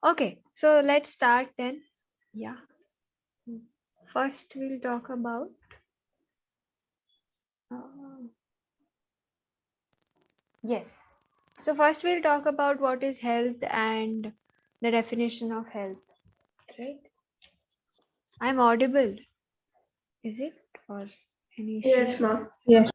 Okay, so let's start then. Yeah. First, we'll talk about uh, yes. So first, we'll talk about what is health and the definition of health. Right? I'm audible. Is it or any issue? Yes, ma'am. Yes.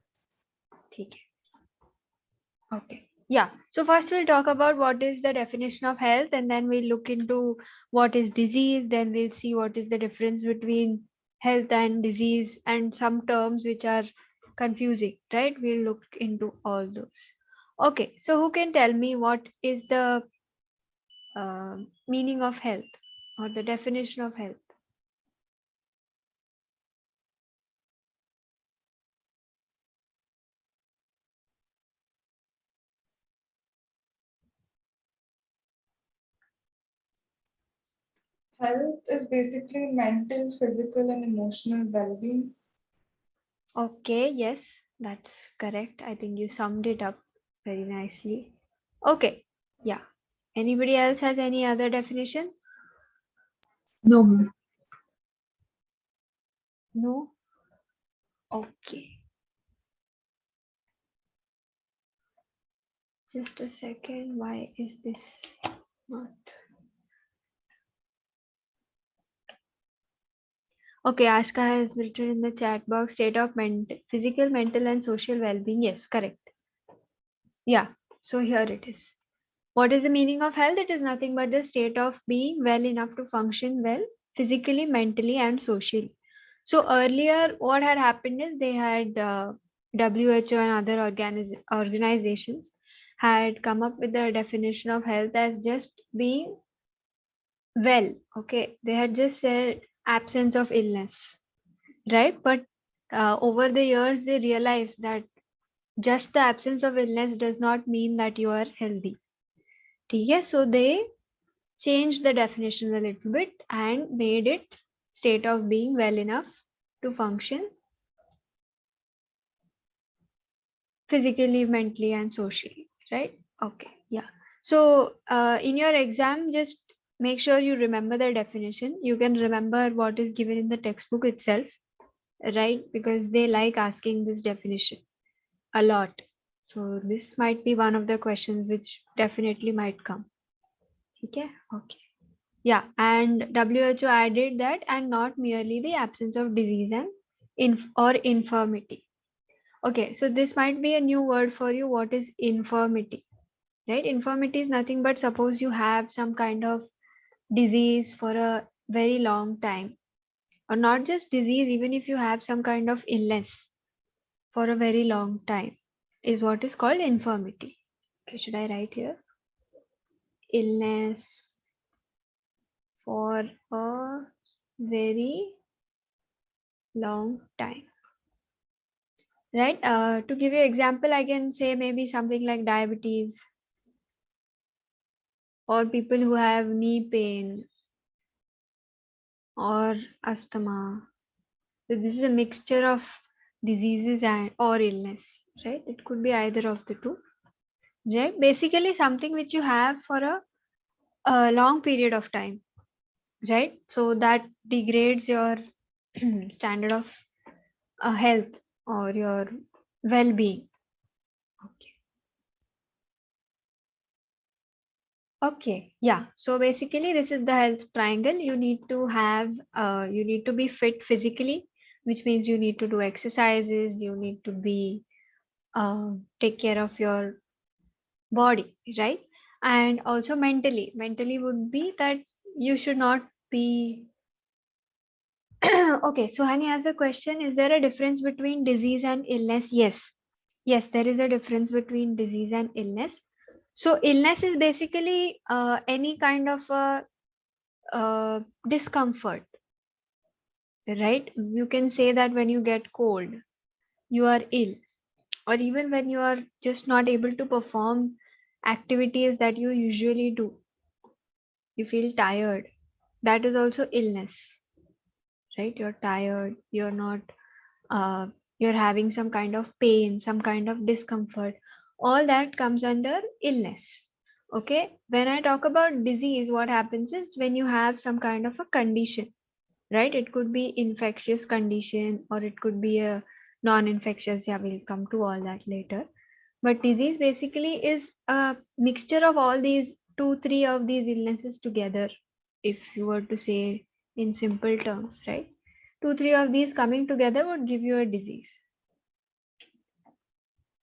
ठीक है. Okay. Yeah. So first we'll talk about what is the definition of health, and then we'll look into what is disease. Then we'll see what is the difference between health and disease and some terms which are confusing, right? We'll look into all those. Okay. So who can tell me what is the meaning of health or the definition of health? Health is basically mental, physical, and emotional well-being. Okay. Yes, that's correct. I think you summed it up very nicely. Okay. Yeah. Anybody else has any other definition? No, ma'am. No? Okay. Just a second. Why is this not? Okay, Ashka has written in the chat box state of physical, mental, and social well-being. Yes, correct. Yeah. So here it is. What is the meaning of health? It is nothing but the state of being well enough to function well physically, mentally, and socially. So earlier, what had happened is they had WHO and other organizations had come up with the definition of health as just being well. Okay, they had just said absence of illness, right? But over the years, they realized that just the absence of illness does not mean that you are healthy. Okay, so they changed the definition a little bit and made it state of being well enough to function physically, mentally, and socially, right? Okay, yeah. So in your exam, just make sure you remember the definition. You can remember what is given in the textbook itself, right? Because they like asking this definition a lot. So this might be one of the questions which definitely might come. Okay, okay. Yeah, and WHO added that, and not merely the absence of disease and or infirmity. Okay, so this might be a new word for you. What is infirmity? Right? Infirmity is nothing but suppose you have some kind of disease for a very long time, or not just disease, even if you have some kind of illness for a very long time, is what is called infirmity. Okay, should I write here? Illness for a very long time. Right? To give you example, I can say maybe something like diabetes or people who have knee pain or asthma. So this is a mixture of diseases and or illness, right? It could be either of the two, right? Basically something which you have for a long period of time, right? So that degrades your standard of health or your well-being. Okay. Okay, yeah. So basically, this is the health triangle. You need to be fit physically, which means you need to do exercises, you need to be, take care of your body, right? And also mentally. Mentally would be that you should not be. Okay, so Hani has a question. Is there a difference between disease and illness? Yes. Yes, there is a difference between disease and illness. So illness is basically any kind of a discomfort, right? You can say that when you get cold, you are ill, or even when you are just not able to perform activities that you usually do, you feel tired. That is also illness, right? You're tired, uh, you're having some kind of pain, some kind of discomfort. All that comes under illness. Okay, when I talk about disease, what happens is when you have some kind of a condition, right? It could be infectious condition or it could be a non-infectious. Yeah, we'll come to all that later. But disease basically is a mixture of all these two, three of these illnesses together, if you were to say in simple terms, right? Two, three of these coming together would give you a disease,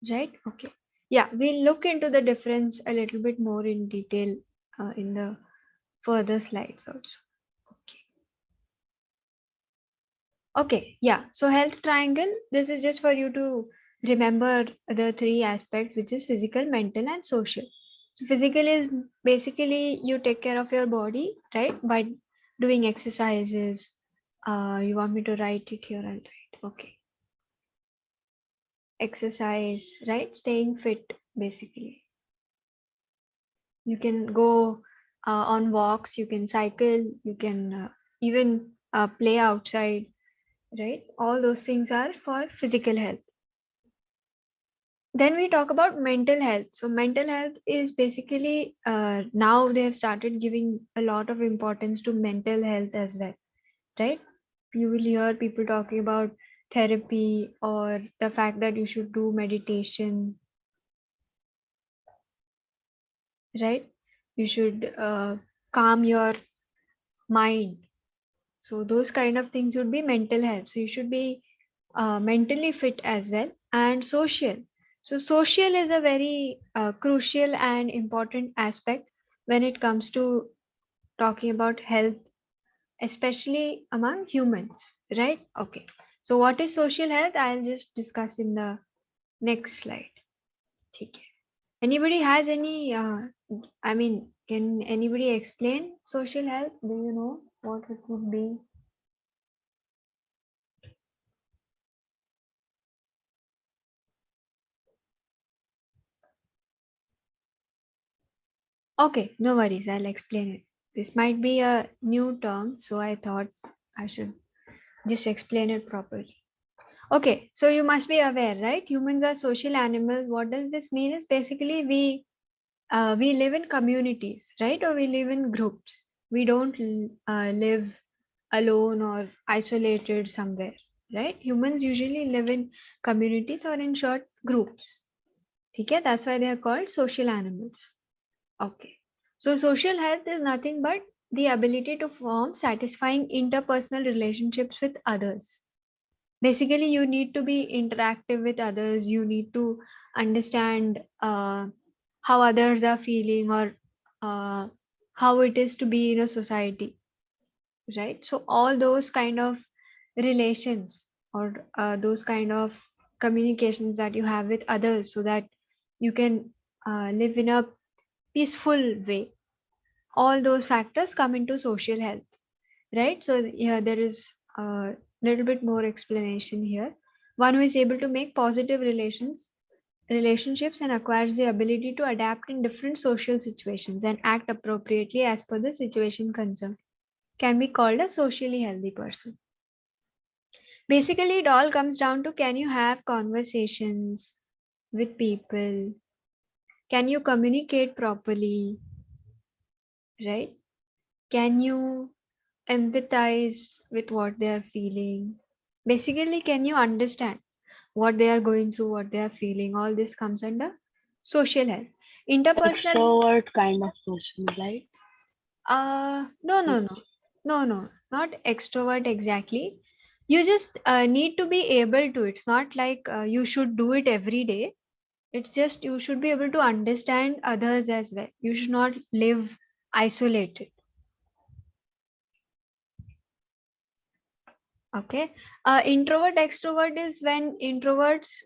right? Okay. Yeah, we'll look into the difference a little bit more in detail in the further slides also. Okay. Okay, yeah. So health triangle, this is just for you to remember the three aspects, which is physical, mental, and social. So physical is basically you take care of your body, right? By doing exercises. You want me to write it here? I'll write. Okay. Exercise, right? Staying fit, basically. You can go on walks, you can cycle, you can even play outside, right? All those things are for physical health. Then we talk about mental health. So mental health is basically now they have started giving a lot of importance to mental health as well, right? You will hear people talking about therapy or the fact that you should do meditation, right? You should calm your mind. So those kind of things would be mental health. So you should be mentally fit as well, and social. So social is a very crucial and important aspect when it comes to talking about health, especially among humans, right? Okay. So what is social health? I'll just discuss in the next slide. Okay. Anybody has any? I mean, can anybody explain social health? Do you know what it would be? Okay, no worries, I'll explain it. This might be a new term, so I thought I should just explain it properly. Okay, so you must be aware, right? Humans are social animals. What does this mean? Is basically we live in communities, right? Or we live in groups. We don't live alone or isolated somewhere, right? Humans usually live in communities or in short groups. Okay, that's why they are called social animals. Okay. So social health is nothing but the ability to form satisfying interpersonal relationships with others. Basically, you need to be interactive with others. You need to understand how others are feeling or uh, how it is to be in a society, right? So all those kind of relations or those kind of communications that you have with others so that you can live in a peaceful way, all those factors come into social health, right? So yeah, there is a little bit more explanation here. One who is able to make positive relationships and acquires the ability to adapt in different social situations and act appropriately as per the situation concerned can be called a socially healthy person. Basically, it all comes down to, can you have conversations with people, can you communicate properly, right? Can you empathize with what they are feeling? Basically, can you understand what they are going through, what they are feeling? All this comes under social health. Interpersonal, Extrovert kind of person, right? no, no, no, no, no, not extrovert exactly. You just need to be able to. It's not like you should do it every day. It's just you should be able to understand others as well. You should not live isolated. Okay. Introvert extrovert is when introverts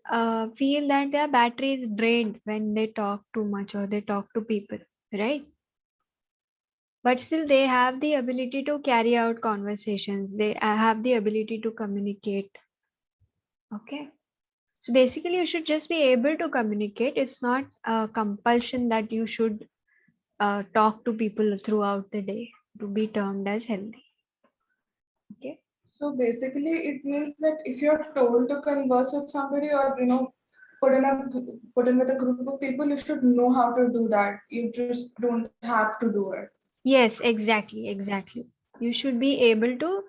feel that their battery is drained when they talk too much or they talk to people, right? But still, they have the ability to carry out conversations. They have the ability to communicate. Okay. So basically, you should just be able to communicate. It's not a compulsion that you should talk to people throughout the day to be termed as healthy. Okay. So basically, it means that if you're told to converse with somebody, or put in with a group of people, you should know how to do that. You just don't have to do it. Yes, exactly. You should be able to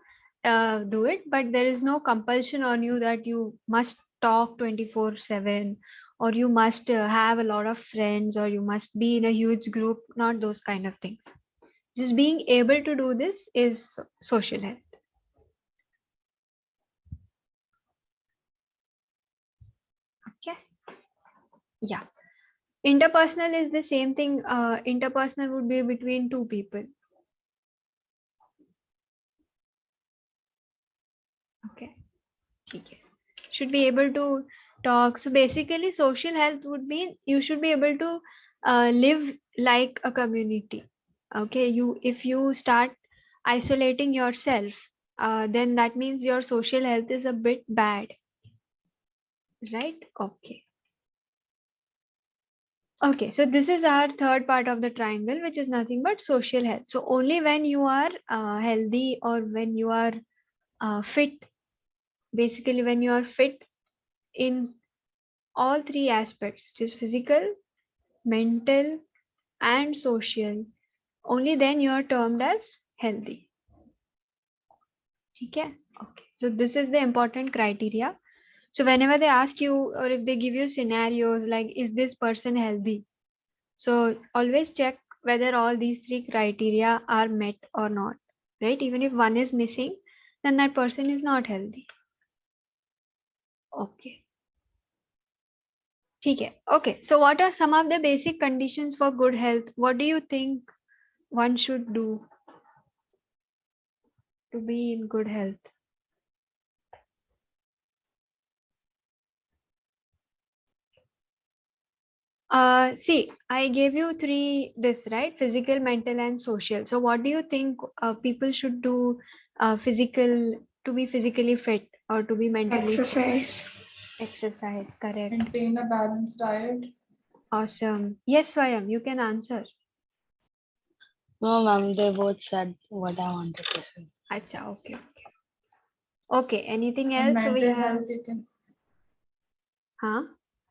do it, but there is no compulsion on you that you must talk 24/7 or you must have a lot of friends or you must be in a huge group, not those kind of things. Just being able to do this is social health. Okay. Yeah. Interpersonal is the same thing. Interpersonal would be between two people. Okay. Okay. Should be able to talk. So basically, social health would mean you should be able to live like a community. Okay. If you start isolating yourself, then that means your social health is a bit bad, right? Okay. Okay, so this is our third part of the triangle, which is nothing but social health. So only when you are healthy or when you are fit, basically when you are fit in all three aspects, which is physical, mental, and social, only then you are termed as healthy. Okay. Okay. So this is the important criteria. So whenever they ask you or if they give you scenarios like, is this person healthy? So always check whether all these three criteria are met or not, right? Even if one is missing, then that person is not healthy. Okay. Okay. Okay. So what are some of the basic conditions for good health? What do you think one should do to be in good health? See, I gave you three this, right? Physical, mental, and social. So what do you think people should do physical to be physically fit or to be mentally fit? Exercise. Exercise, correct. Maintain a balanced diet. Awesome. Yes, Swayam, you can answer. No, ma'am, they both said what I wanted to say. Acha, okay. Okay, anything And else? So we mental have, health, you can huh?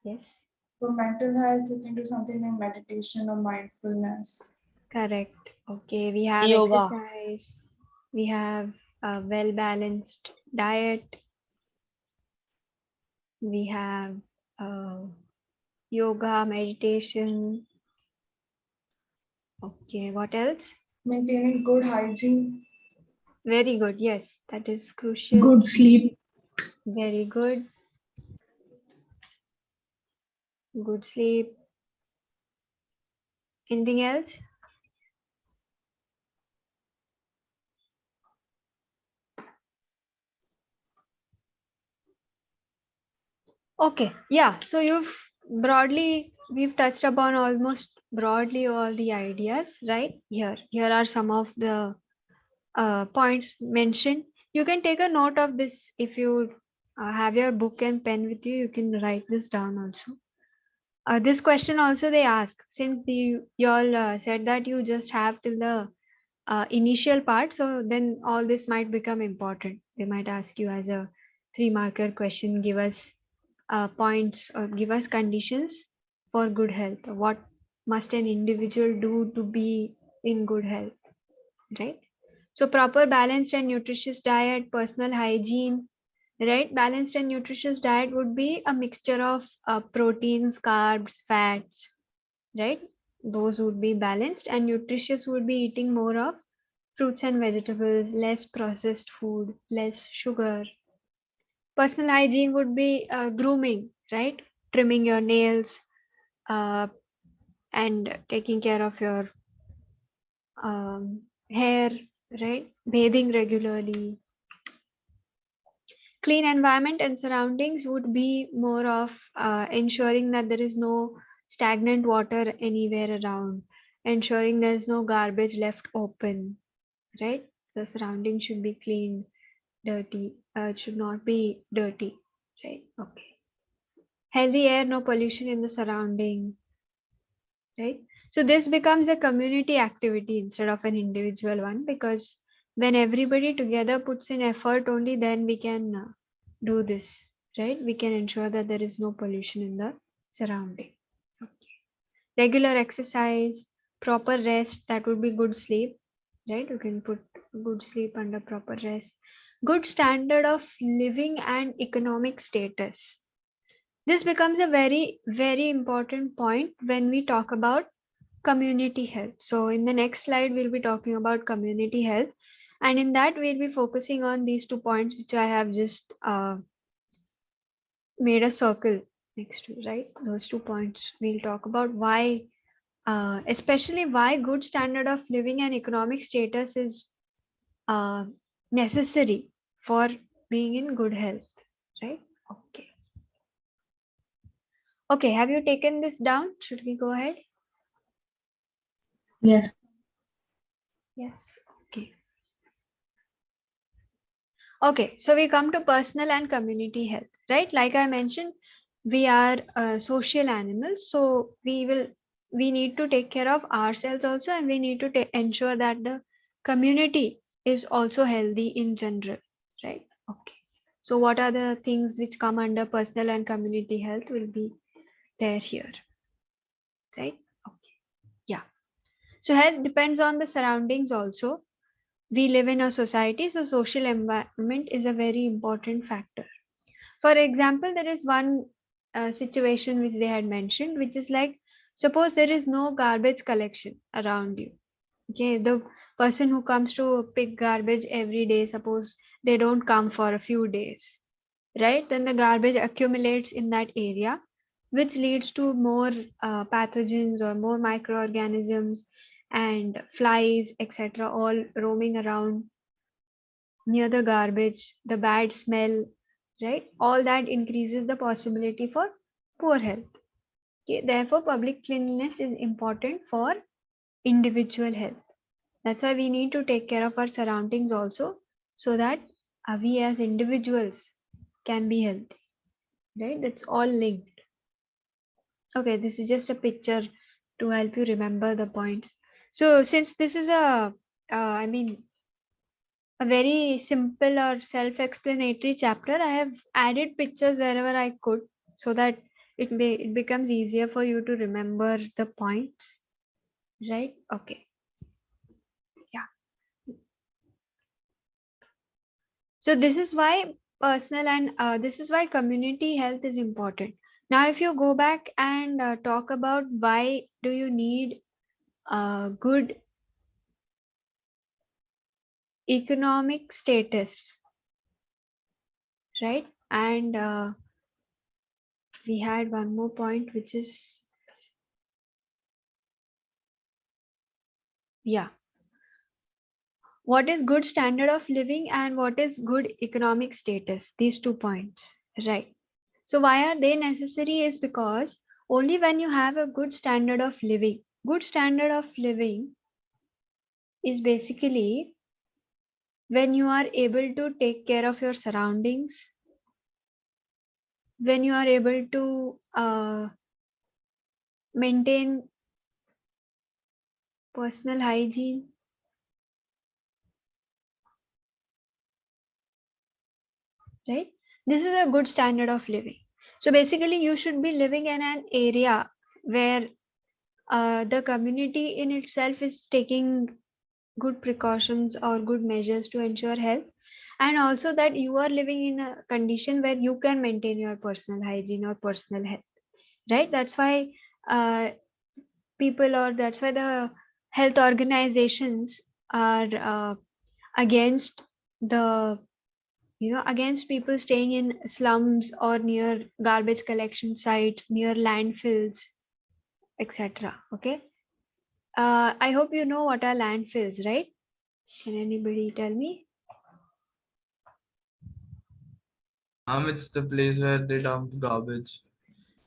Yes, for mental health, you can do something like meditation or mindfulness. correct. Okay, we have Yoga. exercise. We have a well-balanced diet. We have uh, yoga, meditation. Okay, what else? Maintaining good hygiene. Very good. Yes, that is crucial. Good sleep. Very good. Good sleep. Anything else? Okay, yeah. So we've touched upon almost broadly all the ideas, right? Here are some of the points mentioned. You can take a note of this if you have your book and pen with you. You can write this down also. This question also they ask since y'all said that you just have till the initial part, so then all this might become important. They might ask you as a 3 marker question, give us points or give us conditions for good health. What must an individual do to be in good health, right? So proper balanced and nutritious diet, personal hygiene, right? Balanced and nutritious diet would be a mixture of proteins, carbs, fats, right? Those would be balanced, and nutritious would be eating more of fruits and vegetables, less processed food, less sugar. Personal hygiene would be grooming, right? Trimming your nails uh, and taking care of your hair, right? Bathing regularly. Clean environment and surroundings would be more of ensuring that there is no stagnant water anywhere around, ensuring there's no garbage left open, right? The surrounding should be clean, dirty. It should not be dirty, right? Okay. Healthy air, no pollution in the surrounding, right? So this becomes a community activity instead of an individual one, because when everybody together puts in effort, only then we can do this. right? We can ensure that there is no pollution in the surrounding. Okay. Regular exercise, proper rest, that would be good sleep, right? You can put good sleep under proper rest. Good standard of living and economic status. This becomes a very, very important point when we talk about community health. So, in the next slide, we'll be talking about community health, and in that, we'll be focusing on these 2 points which I have just made a circle next to, right? Those 2 points. We'll talk about why, especially why good standard of living and economic status is uh, necessary for being in good health, right? Okay. Okay, have you taken this down? Should we go ahead? Yes. Yes. Okay. Okay, so we come to personal and community health, right? Like I mentioned, we are social animals, so we need to take care of ourselves also, and we need to ensure that the community is also healthy in general, right? Okay. So what are the things which come under personal and community health will be there here, right? Okay. Yeah. So health depends on the surroundings also. We live in a society, so social environment is a very important factor. For example, there is one situation which they had mentioned, which is like, suppose there is no garbage collection around you. Okay, the person who comes to pick garbage every day, suppose they don't come for a few days, right? Then the garbage accumulates in that area, which leads to more pathogens or more microorganisms and flies, etc., all roaming around near the garbage, the bad smell, right? All that increases the possibility for poor health. Okay? Therefore, public cleanliness is important for individual health. That's why we need to take care of our surroundings also, so that we as individuals can be healthy, right? That's all linked. Okay, this is just a picture to help you remember the points. So, since this is I mean, a very simple or self-explanatory chapter, I have added pictures wherever I could so that it becomes easier for you to remember the points, right? Okay, yeah. So this is why personal and this is why community health is important. Now, if you go back and talk about why do you need good economic status, right? And we had one more point, which is, yeah, what is good standard of living and what is good economic status, these 2 points, right? So why are they necessary is because only when you have a good standard of living, good standard of living is basically when you are able to take care of your surroundings, when you are able to maintain personal hygiene, right? This is a good standard of living. So basically you should be living in an area where the community in itself is taking good precautions or good measures to ensure health, and also that you are living in a condition where you can maintain your personal hygiene or personal health, right? That's why uh, people, or that's why the health organizations are against the against people staying in slums or near garbage collection sites, near landfills, etc. Okay. I hope you know what are landfills, right? Can anybody tell me? It's the place where they dump garbage.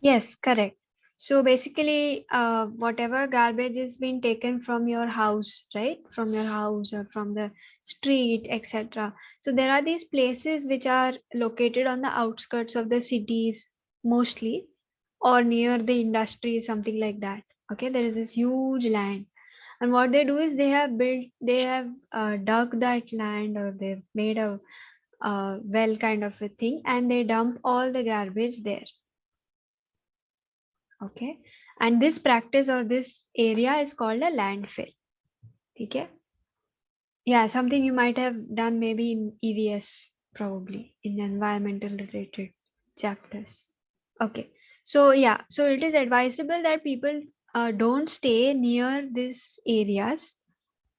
Yes, correct. So basically, whatever garbage is being taken from your house, right? From your house or from the street, etc. So there are these places which are located on the outskirts of the cities mostly, or near the industry, something like that. Okay, there is this huge land, and what they do is they have dug that land, or they've made a well kind of a thing, and they dump all the garbage there. Okay, and this practice or this area is called a landfill. Okay, yeah, something you might have done maybe in EVS, probably in environmental related chapters. Okay, so yeah, so it is advisable that people don't stay near these areas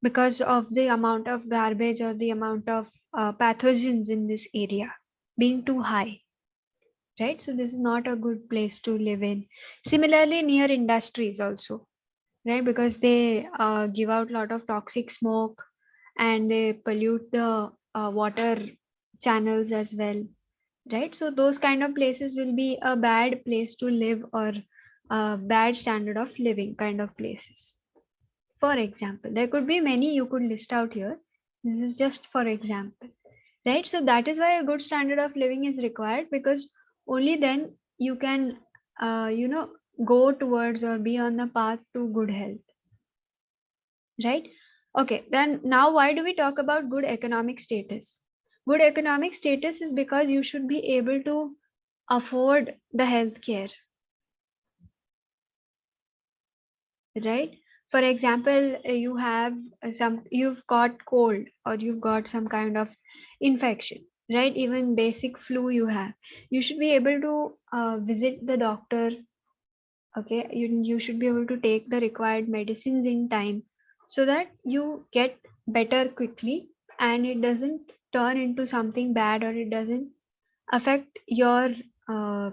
because of the amount of garbage or the amount of pathogens in this area being too high, right? So this is not a good place to live in. Similarly, near industries also, right? Because they give out a lot of toxic smoke and they pollute the water channels as well, right? So those kind of places will be a bad place to live or a bad standard of living kind of places. For example, there could be many you could list out here. This is just for example, right? So that is why a good standard of living is required, because only then you can, go towards or be on the path to good health, right? Okay, then now why do we talk about good economic status? Good economic status is because you should be able to afford the health care, right? For example, you've got cold or you've got some kind of infection, right? Even basic flu you have, you should be able to visit the doctor. Okay, you should be able to take the required medicines in time so that you get better quickly and it doesn't turn into something bad or it doesn't affect your uh,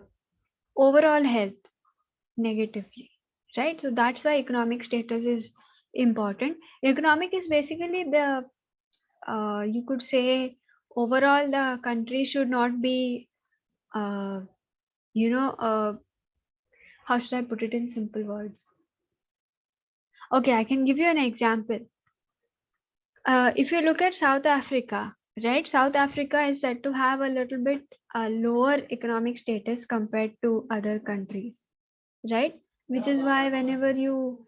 overall health negatively, right? So that's why economic status is important. Economic is basically the, you could say, overall the country should not be, uh, you know, how should I put it in simple words? Okay, I can give you an example. If you look at South Africa, right? South Africa is said to have a little bit lower economic status compared to other countries, right? Which is why whenever you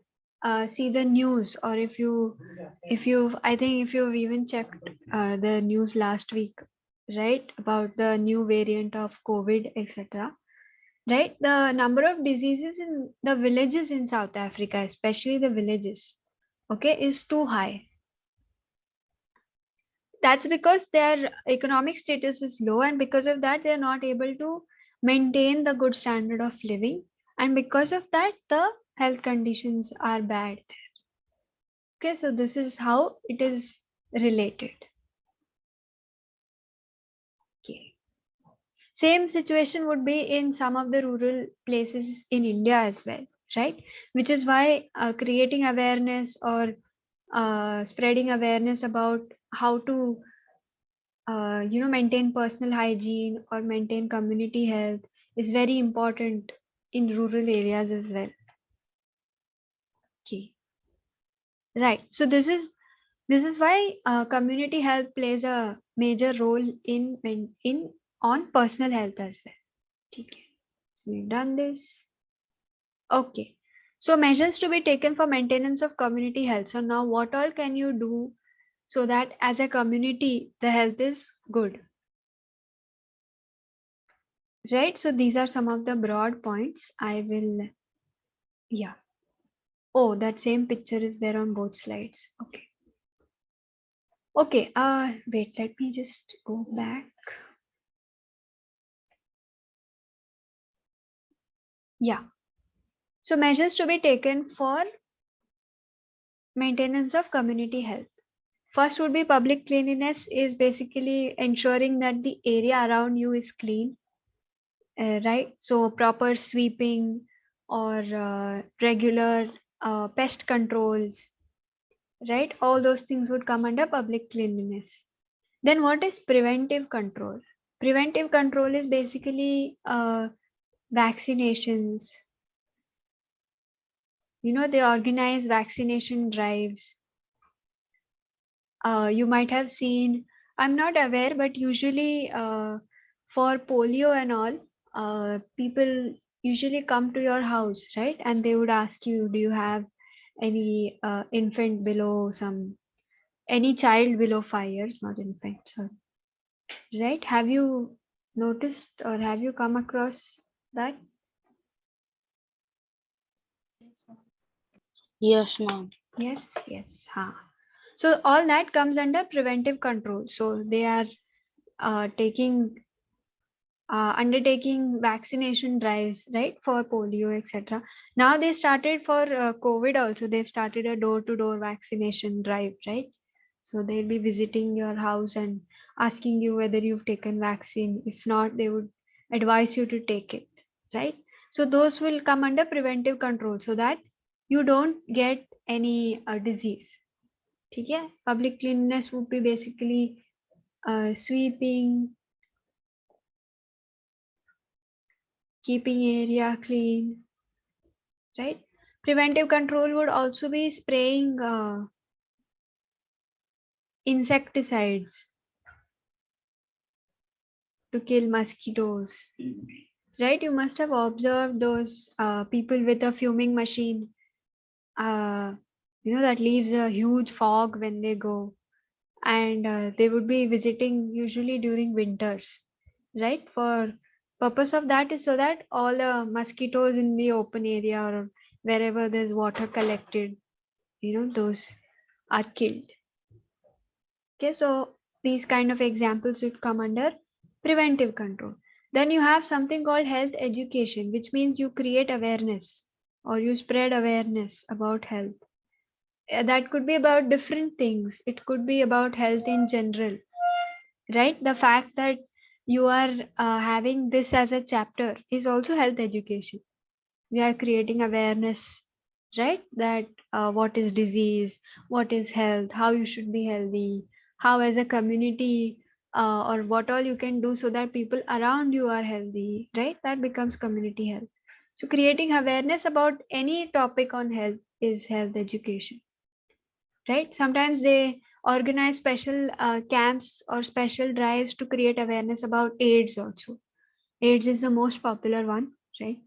see the news, or I think if you've even checked the news last week, right, about the new variant of COVID, etc., right, the number of diseases in the villages in South Africa, especially the villages, okay, is too high. That's because their economic status is low, and because of that they're not able to maintain the good standard of living, and because of that the health conditions are bad. Okay, so this is how it is related. Okay, same situation would be in some of the rural places in India as well, right? Which is why creating awareness or spreading awareness about how to maintain personal hygiene or maintain community health is very important in rural areas as well. Okay, right. So this is why community health plays a major role in on personal health as well. Okay, so we've done this. Okay, so measures to be taken for maintenance of community health. So now what all can you do so that as a community the health is good? Right, so these are some of the broad points. I will, yeah. Oh, that same picture is there on both slides. Okay. Okay, wait, let me just go back. Yeah. So measures to be taken for maintenance of community health. First would be public cleanliness, is basically ensuring that the area around you is clean, right? So proper sweeping or regular pest controls, right? All those things would come under public cleanliness. Then what is preventive control? Preventive control is basically vaccinations. They organize vaccination drives. You might have seen, I'm not aware, but usually for polio and all, people usually come to your house, right? And they would ask you, do you have any any child below 5 years, not infant, sorry. right? Have you noticed or have you come across that? Yes, ma'am. Yes, yes. Huh. So all that comes under preventive control. So they are taking undertaking vaccination drives, right, for polio, etc. Now they started for COVID also. They've started a door-to-door vaccination drive, right? So they'll be visiting your house and asking you whether you've taken vaccine. If not, they would advise you to take it, right? So those will come under preventive control so that you don't get any disease. ठीक है? Public cleanliness would be basically sweeping, keeping area clean, right? Preventive control would also be spraying insecticides to kill mosquitoes, right? You must have observed those people with a fuming machine, uh, that leaves a huge fog when they go, and they would be visiting usually during winters, right? For purpose of that is so that all the mosquitoes in the open area or wherever there's water collected, those are killed. Okay, so these kind of examples would come under preventive control. Then you have something called health education, which means you create awareness or you spread awareness about health. That could be about different things. It could be about health in general, right? The fact that you are having this as a chapter is also health education. We are creating awareness, right? That what is disease, what is health, how you should be healthy, how as a community or what all you can do so that people around you are healthy, right? That becomes community health. So creating awareness about any topic on health is health education, right? Sometimes they organize special camps or special drives to create awareness about AIDS also. AIDS is the most popular one, right?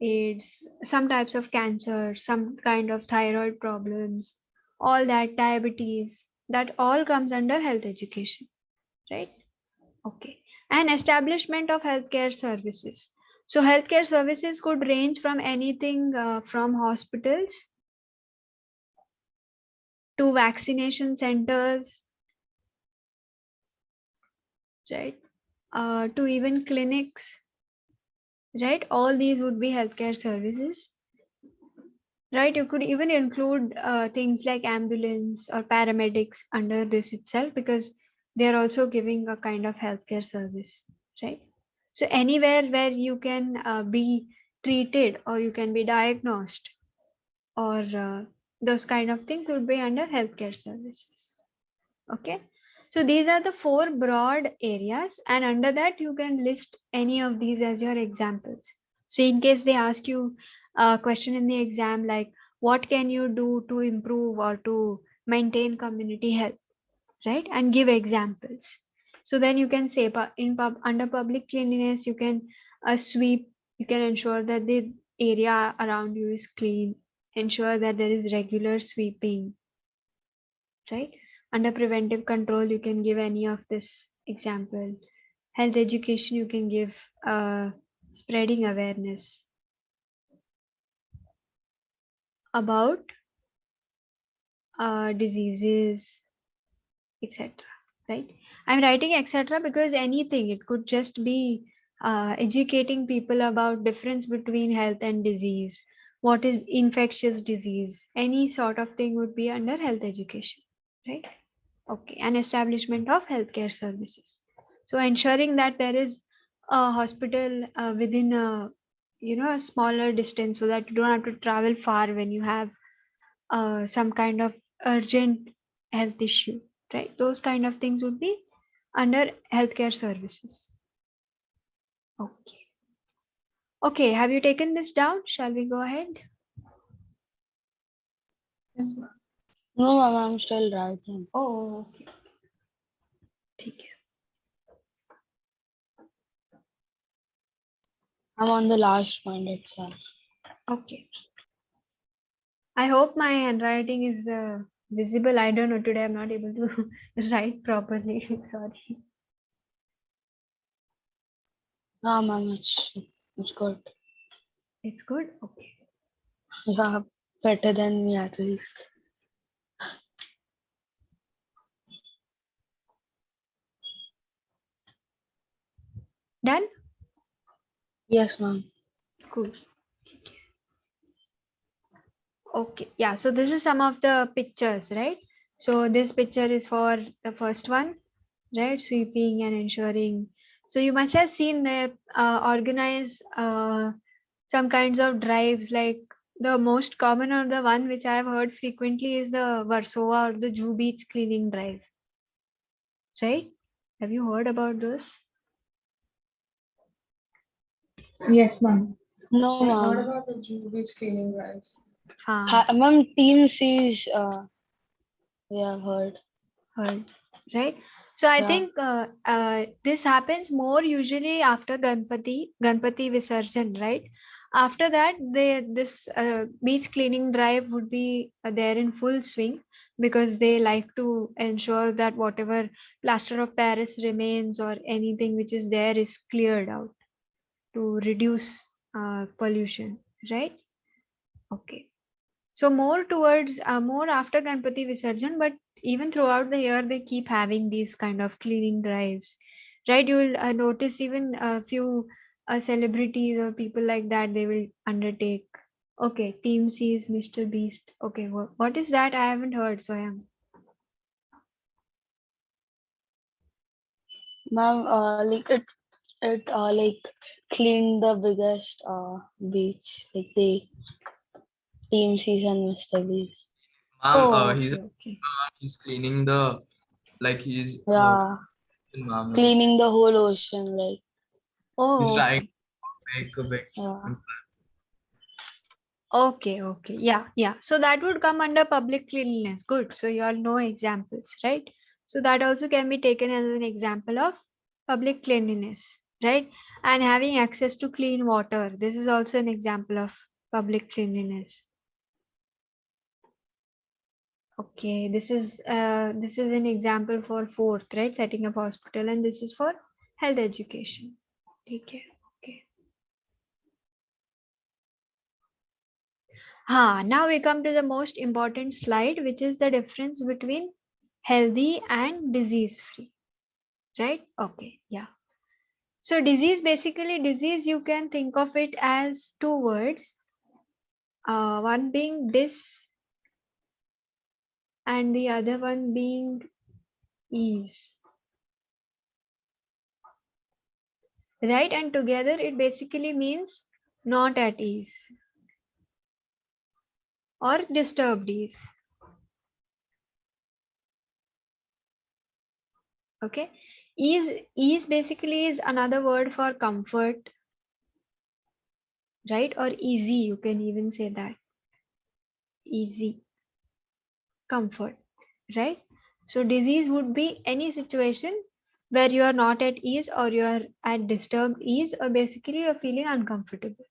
AIDS, some types of cancer, some kind of thyroid problems, all that, diabetes, that all comes under health education, right? Okay. And establishment of healthcare services. So healthcare services could range from anything from hospitals to vaccination centers, right? To even clinics, right? All these would be healthcare services. Right, you could even include things like ambulance or paramedics under this itself because they're also giving a kind of healthcare service, right? So anywhere where you can be treated or you can be diagnosed or those kind of things would be under healthcare services. Okay, so these are the four broad areas, and under that you can list any of these as your examples. So in case they ask you a question in the exam like what can you do to improve or to maintain community health, right? And give examples. So then you can say under public cleanliness you can sweep, you can ensure that the area around you is clean, ensure that there is regular sweeping, right? Under preventive control, you can give any of this example. Health education, you can give spreading awareness about diseases, etc. Right? I'm writing etc. because anything, it could just be educating people about difference between health and disease. What is infectious disease? Any sort of thing would be under health education, right? Okay, and establishment of healthcare services. So ensuring that there is a hospital within a smaller distance so that you don't have to travel far when you have some kind of urgent health issue, right? Those kind of things would be under healthcare services. Okay. Okay, have you taken this down? Shall we go ahead? Yes, ma'am. No, ma'am, I'm still writing. Oh, okay. ठीक है. I'm on the last point itself. Okay. I hope my handwriting is visible. I don't know. Today I'm not able to write properly. Sorry. Ma'am, it's good. It's good. Okay. Yeah, better than me at least. Done. Yes, ma'am. Cool. Okay. Yeah. So this is some of the pictures, right? So this picture is for the first one, right? Sweeping and ensuring. So you must have seen the organize some kinds of drives, like the most common or the one which I have heard frequently is the Warsaw or the Jew Beach cleaning drive, right? Have you heard about those? Yes, ma'am. No, Not ma'am. about the Jew beach cleaning drives. Ma'am, team sees. We have heard. Heard, right? So I Yeah. think this happens more usually after Ganpati Visarjan, right? After that, this beach cleaning drive would be there in full swing because they like to ensure that whatever plaster of Paris remains or anything which is there is cleared out to reduce pollution, right? Okay. So more towards more after Ganpati Visarjan, but even throughout the year they keep having these kind of cleaning drives, right? You will notice even a few celebrities or people like that they will undertake. Okay, Team C is Mr. Beast. Okay, what is that? I haven't heard. So I am. Ma'am, like cleaned the biggest beach, like the team season Mr. Beast. Ma'am, Oh, okay, okay. he's cleaning the like he's Yeah, ma'am. cleaning the whole ocean, like He's Oh, trying okay. to make a big yeah. Okay, okay. Yeah, yeah. So that would come under public cleanliness. Good. So you all know examples, right? So that also can be taken as an example of public cleanliness, right? And having access to clean water. This is also an example of public cleanliness. Okay, this is an example for fourth, right? Setting up hospital, and this is for health education. Take care. Okay. Now we come to the most important slide, which is the difference between healthy and disease free, right? Okay, yeah. So disease, you can think of it as two words, one being dis and the other one being ease, right? And together it basically means not at ease or disturbed ease. Okay, ease basically is another word for comfort, right? Or easy, you can even say that. Easy, comfort, right? So disease would be any situation where you are not at ease or you are at disturbed ease or basically you're feeling uncomfortable,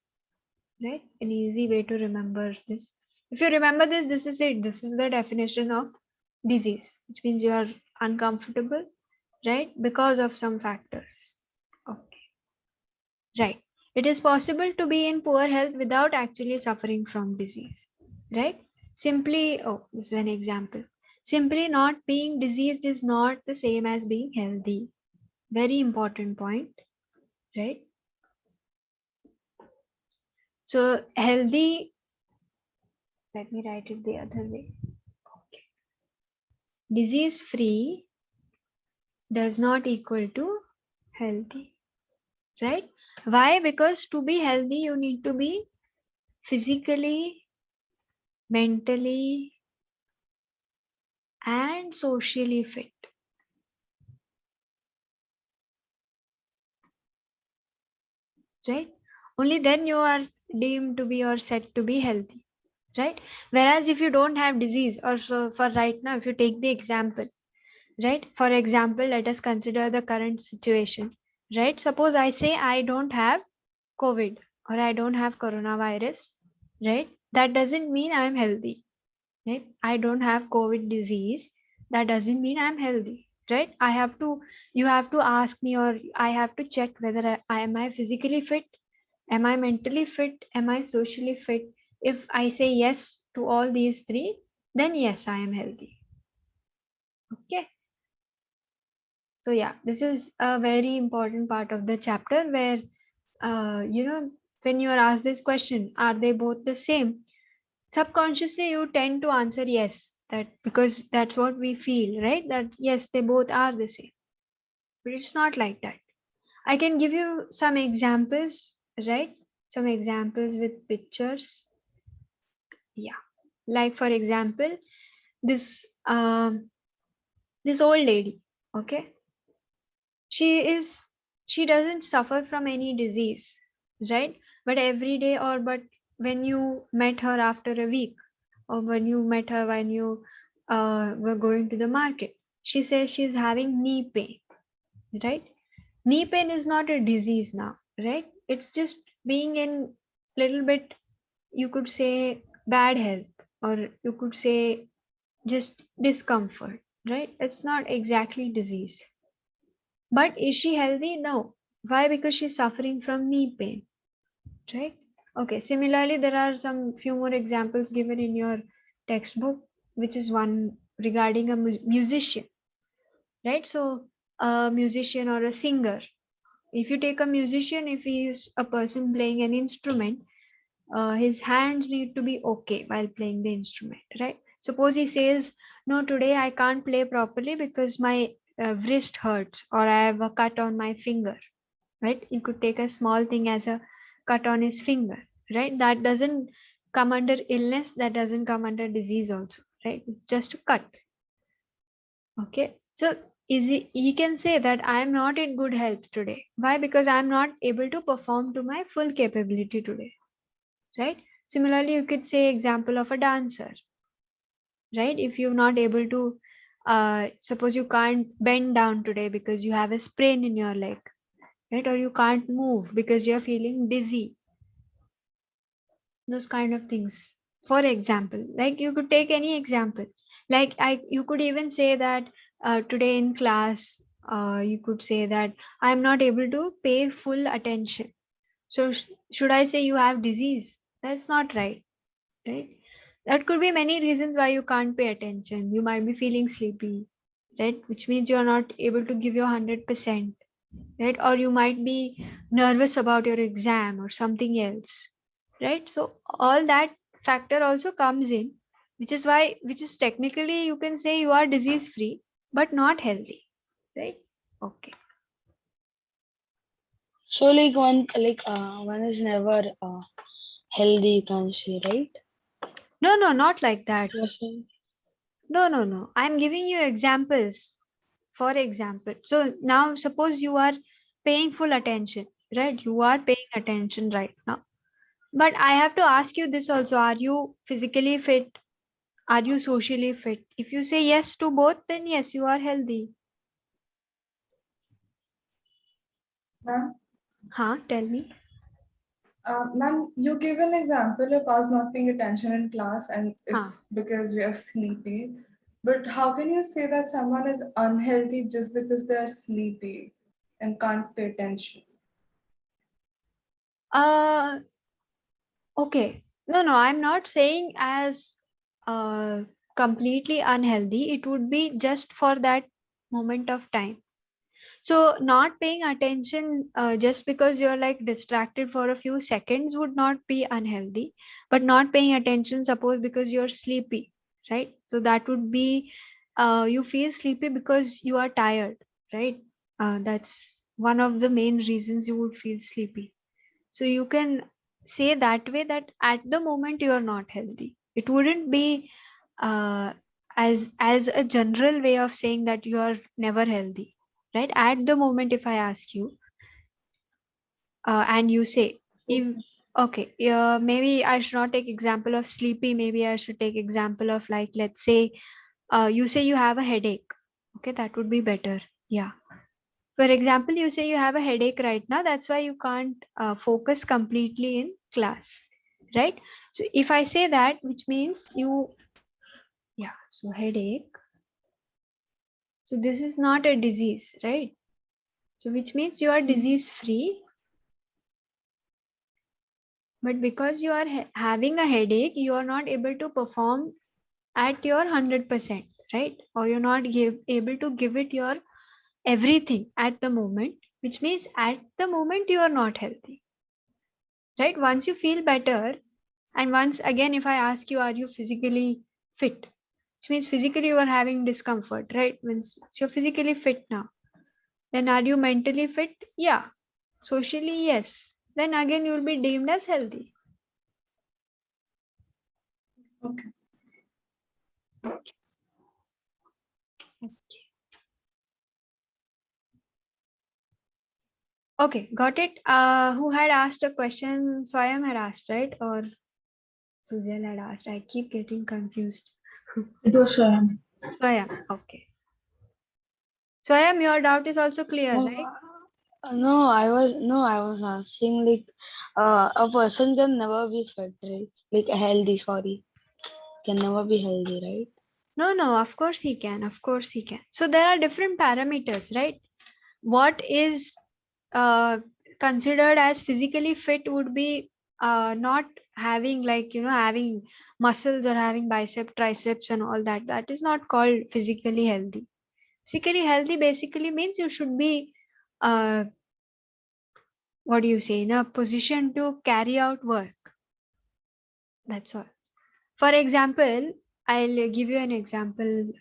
right? An easy way to remember this. If you remember this, this is it. This is the definition of disease, which means you are uncomfortable, right? Because of some factors. Okay, right. It is possible to be in poor health without actually suffering from disease, right? Simply, oh, this is an example. Simply not being diseased is not the same as being healthy. Very important point, right? So, healthy, let me write it the other way. Okay. Disease free does not equal to healthy, right? Why? Because to be healthy, you need to be physically, mentally, and socially fit, right? Only then you are deemed to be or said to be healthy, right? Whereas if you don't have disease, or so for right now, if you take the example, right? For example, let us consider the current situation, right? Suppose I say I don't have COVID or I don't have coronavirus, right? That doesn't mean I'm healthy, right? I don't have COVID disease. That doesn't mean I'm healthy. right? You have to ask me, or I have to check whether am I physically fit, am I mentally fit, am I socially fit. If I say yes to all these three, then yes, I am healthy. Okay. So yeah, this is a very important part of the chapter where, when you are asked this question, are they both the same? Subconsciously, you tend to answer yes, that because that's what we feel, right? That yes, they both are the same. But it's not like that. I can give you some examples, right? Some examples with pictures. Yeah. Like for example, this this old lady, okay? She is she doesn't suffer from any disease, right? But every day, or but when you met her after a week, or when you met her when you were going to the market, she says she's having knee pain, right? Knee pain is not a disease now, right? It's just being in little bit, you could say, bad health, or you could say just discomfort, right? It's not exactly disease. But is she healthy? No. Why? Because she's suffering from knee pain, right? Okay. Similarly, there are some few more examples given in your textbook, which is one regarding a musician, right? So, a musician or a singer. If you take a musician, if he is a person playing an instrument, his hands need to be okay while playing the instrument, right? Suppose he says, no, today I can't play properly because my wrist hurts, or I have a cut on my finger, right? You could take a small thing as a cut on his finger, right? That doesn't come under illness, that doesn't come under disease also, right? It's just a cut. Okay. So he can say that I am not in good health today. Why? Because I am not able to perform to my full capability today, right? Similarly, you could say example of a dancer, right? If you're not able to, suppose you can't bend down today because you have a sprain in your leg, right? Or you can't move because you're feeling dizzy, those kind of things. For example, like you could take any example. Like you could even say that today in class, you could say that I'm not able to pay full attention. So should I say you have disease? That's not right, right? That could be many reasons why you can't pay attention. You might be feeling sleepy, right? Which means you're not able to give your 100%, right? Or you might be nervous about your exam or something else, right? So all that factor also comes in, which is technically you can say you are disease free, but not healthy, right? Okay. So one is never healthy, you can say, right? No, no, not like that. You're saying. No. I'm giving you examples. For example, so now suppose you are paying full attention, right? You are paying attention right now. But I have to ask you this also. Are you physically fit? Are you socially fit? If you say yes to both, then yes, you are healthy. Ma'am, Huh? Tell me. ma'am, you gave an example of us not paying attention in class and if Huh? because we are sleepy. But how can you say that someone is unhealthy just because they are sleepy and can't pay attention? Uh, okay. No, I'm not saying as uh completely unhealthy. It would be just for that moment of time. So not paying attention just because you're like distracted for a few seconds would not be unhealthy, but not paying attention, suppose because you're sleepy, right? So that would be you feel sleepy because you are tired, right? That's one of the main reasons you would feel sleepy. So you can say that way that at the moment you are not healthy. It wouldn't be uh, as a general way of saying that you are never healthy, right? At the moment, if I ask you and you say, if okay, maybe I should not take example of sleepy. Maybe I should take example of like let's say you say you have a headache. Okay, that would be better. Yeah. For example, you say you have a headache right now, that's why you can't focus completely in class, right? So if I say that, which means you, yeah, so headache. So this is not a disease, right? So which means you are disease free, but because you are having a headache, you are not able to perform at your 100%, right? Or you're not able to give it your everything at the moment, which means at the moment you are not healthy, right? Once you feel better, and once again, if I ask you, are you physically fit? Which means physically you are having discomfort, right? Means you're physically fit now. Then are you mentally fit? Yeah. Socially, yes. Then again, you will be deemed as healthy. Okay. Okay, got it. Who had asked a question? Swayam had asked, right? Or Sujal had asked. I keep getting confused. It was Shayan. Swayam, okay. Swayam, your doubt is also clear, No, right? I was asking like a person can never be fit, right? Like healthy, sorry. Can never be healthy, right? No, no, of course he can. Of course he can. So there are different parameters, right? What is uh, considered as physically fit would be not having, like, having muscles or having bicep, triceps, and all that. That is not called physically healthy. Physically healthy basically means you should be, uh, what do you say, in a position to carry out work. That's all. For example, I'll give you an example.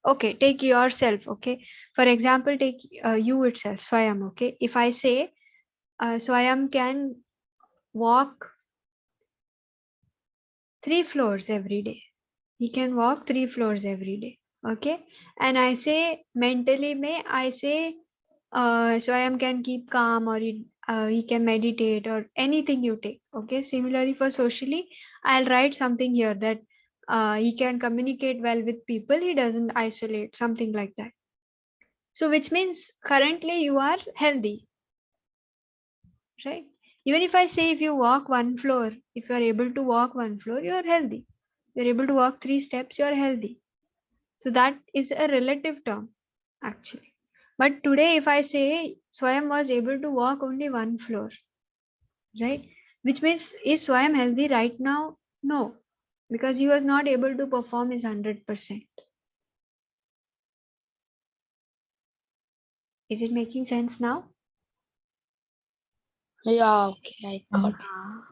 Okay, take yourself. Okay, for example, take you itself, Swayam. Okay, if I say Swayam can walk 3 floors every day, he can walk 3 floors every day. Okay, and I say mentally, may I say Swayam can keep calm, or he can meditate, or anything you take. Okay, similarly for socially, I'll write something here that he can communicate well with people, he doesn't isolate, something like that. So which means currently you are healthy, right? Even if I say if you walk 1 floor, if you are able to walk 1 floor, you are healthy. You're able to walk 3 steps, you're healthy. So that is a relative term, actually. But today, if I say Swayam was able to walk only 1 floor, right? Which means is Swayam healthy right now? No, because he was not able to perform his 100%. Is it making sense now? Yeah, okay, I got. Ah,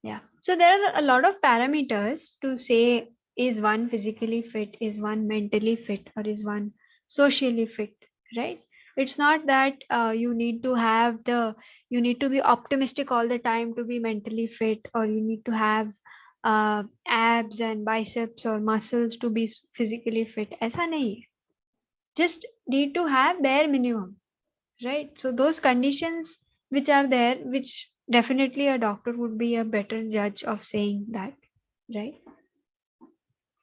yeah. So there are a lot of parameters to say, is one physically fit, is one mentally fit, or is one socially fit, right? It's not that you need to be optimistic all the time to be mentally fit, or you need to have abs and biceps or muscles to be physically fit. ऐसा नहीं है. Just need to have bare minimum, right? So those conditions which are there, which definitely a doctor would be a better judge of saying that, right?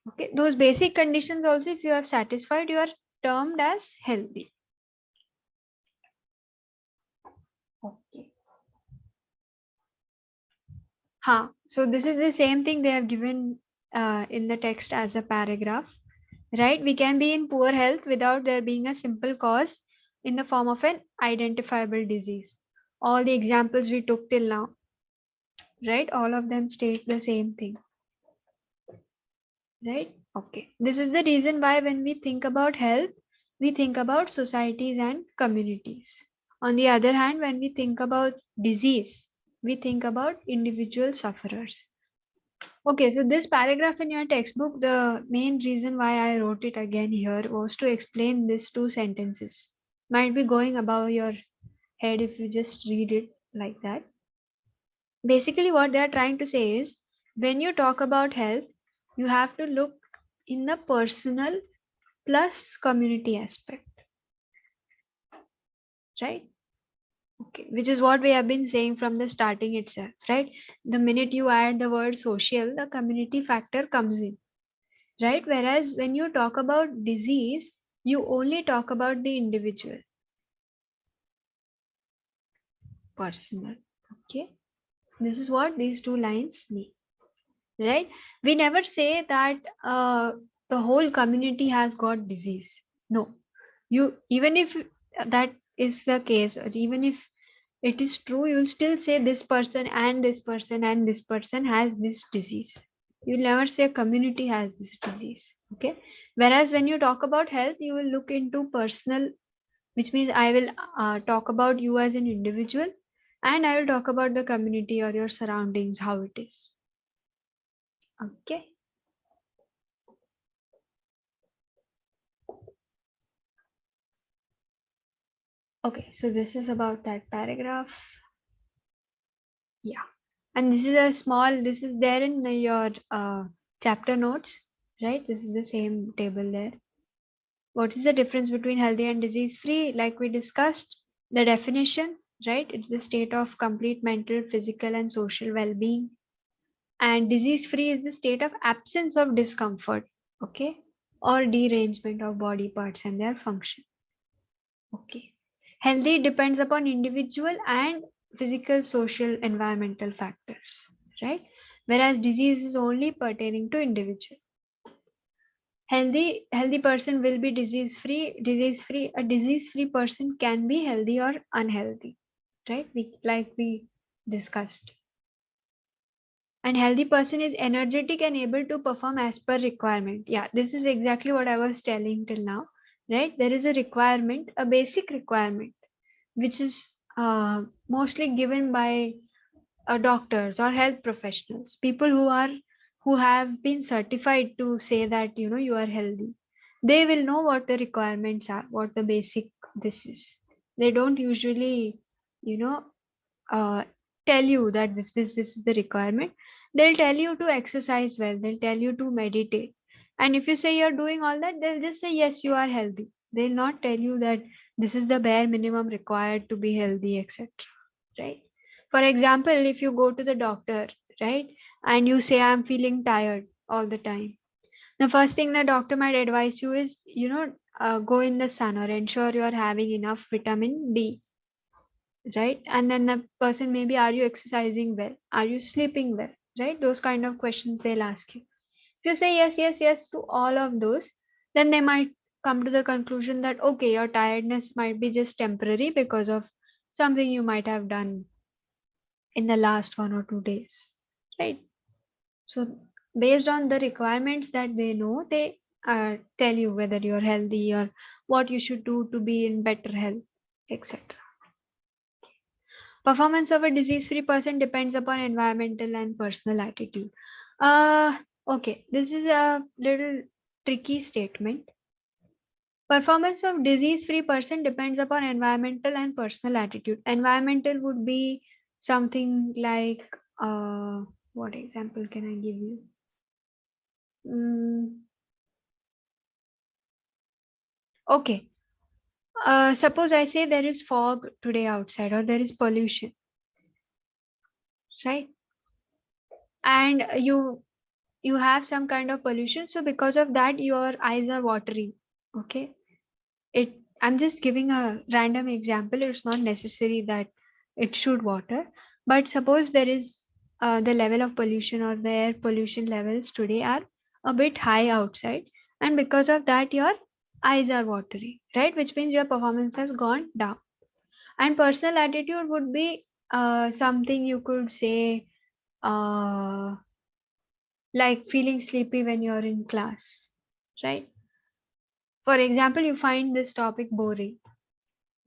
Okay, those basic conditions also, if you have satisfied, you are termed as healthy. Okay. So this is the same thing they have given in the text as a paragraph, right? We can be in poor health without there being a simple cause in the form of an identifiable disease. All the examples we took till now, right? All of them state the same thing, right? Okay. This is the reason why when we think about health, we think about societies and communities. On the other hand, when we think about disease, we think about individual sufferers. Okay, so this paragraph in your textbook, the main reason why I wrote it again here was to explain these 2 sentences. Might be going above your head if you just read it like that. Basically, what they are trying to say is when you talk about health, you have to look in the personal plus community aspect, right? Okay, which is what we have been saying from the starting itself, right? The minute you add the word social, the community factor comes in, right? Whereas when you talk about disease, you only talk about the individual, personal. Okay, this is what these 2 lines mean, right? We never say that the whole community has got disease. No, you, even if that is the case, or even if it is true, you'll still say this person and this person and this person has this disease. You'll never say a community has this disease. Okay. Whereas when you talk about health, you will look into personal, which means I will talk about you as an individual, and I will talk about the community or your surroundings, how it is. Okay. Okay, so this is about that paragraph. Yeah. And this is a small, this is there in your chapter notes, right? This is the same table there. What is the difference between healthy and disease free? Like we discussed, the definition, right? It's the state of complete mental, physical, and social well being. And disease free is the state of absence of discomfort, okay? Or derangement of body parts and their function. Okay. Healthy depends upon individual and physical, social, environmental factors, right? Whereas disease is only pertaining to individual. Healthy person will be disease free. Disease free, a disease free person can be healthy or unhealthy, right? We discussed. And healthy person is energetic and able to perform as per requirement. Yeah, this is exactly what I was telling till now, right? There is a requirement, a basic requirement, which is mostly given by doctors or health professionals, people who have been certified to say that you are healthy. They will know what the requirements are, what the basic this is. They don't usually you know uh, tell you that this is the requirement. They'll tell you to exercise well, they'll tell you to meditate, and if you say you're doing all that, they'll just say yes, you are healthy. They'll not tell you that this is the bare minimum required to be healthy, etc. Right? For example, if you go to the doctor, right, and you say I'm feeling tired all the time, the first thing the doctor might advise you is go in the sun or ensure you're having enough vitamin D, right? And then the person maybe, are you exercising well, are you sleeping well, right? Those kind of questions they'll ask you. If you say yes, yes, yes to all of those, then they might come to the conclusion that okay, your tiredness might be just temporary because of something you might have done in the last 1 or 2 days, right? So based on the requirements that they know, they tell you whether you're healthy or what you should do to be in better health, etc. Performance of a disease-free person depends upon environmental and personal attitude. Uh, okay, this is a little tricky statement. Performance of disease-free person depends upon environmental and personal attitude. Environmental would be something like, what example can I give you? Okay, suppose I say there is fog today outside or there is pollution, right? And you have some kind of pollution, so because of that your eyes are watering. Okay, it I'm just giving a random example. It's not necessary that it should water, but suppose there is the level of pollution or the air pollution levels today are a bit high outside, and because of that your eyes are watery, right? Which means your performance has gone down. And personal attitude would be something you could say, uh, like feeling sleepy when you're in class, right? For example, you find this topic boring,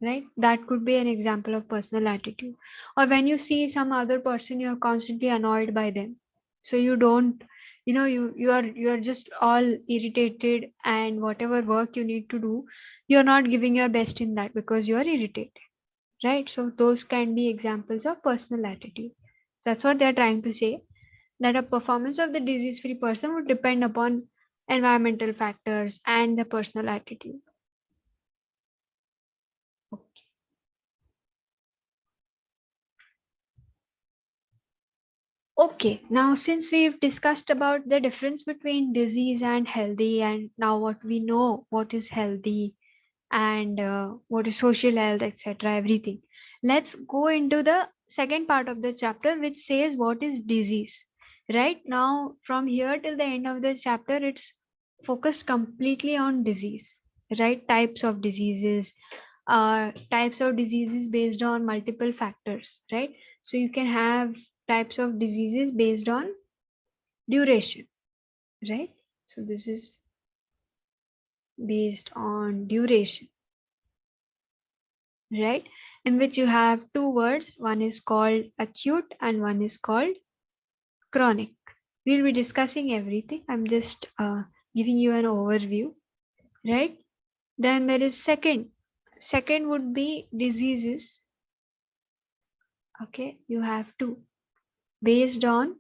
right? That could be an example of personal attitude. Or when you see some other person, you're constantly annoyed by them. So you don't, you are just all irritated, and whatever work you need to do, you're not giving your best in that because you're irritated, right? So those can be examples of personal attitude. That's what they're trying to say, that a performance of the disease free person would depend upon environmental factors and the personal attitude. Okay, now since we've discussed about the difference between disease and healthy, and now what we know, what is healthy and what is social health, etc., everything, let's go into the second part of the chapter, which says what is disease. Right now, from here till the end of the chapter, it's focused completely on disease, right? Types of diseases, based on multiple factors, right? So you can have types of diseases based on duration, right? So this is based on duration, right? In which you have two words, one is called acute and one is called chronic. We'll be discussing everything. I'm just giving you an overview, right? Then there is second. Second would be diseases. Okay, you have two based on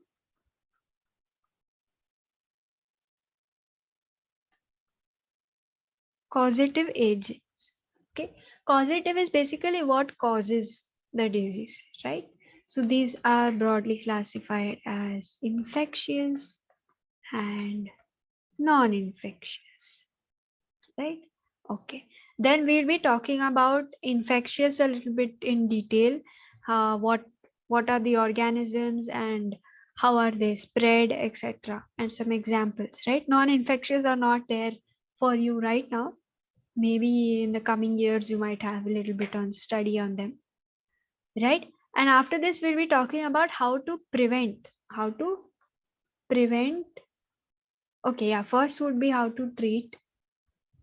causative agents. Okay, causative is basically what causes the disease, right? So these are broadly classified as infectious and non-infectious, right? Okay. Then we'll be talking about infectious a little bit in detail. What are the organisms and how are they spread, etc. And some examples, right? Non-infectious are not there for you right now. Maybe in the coming years you might have a little bit on study on them, right? And after this we'll be talking about how to prevent. How to prevent. Okay, yeah. First would be how to treat,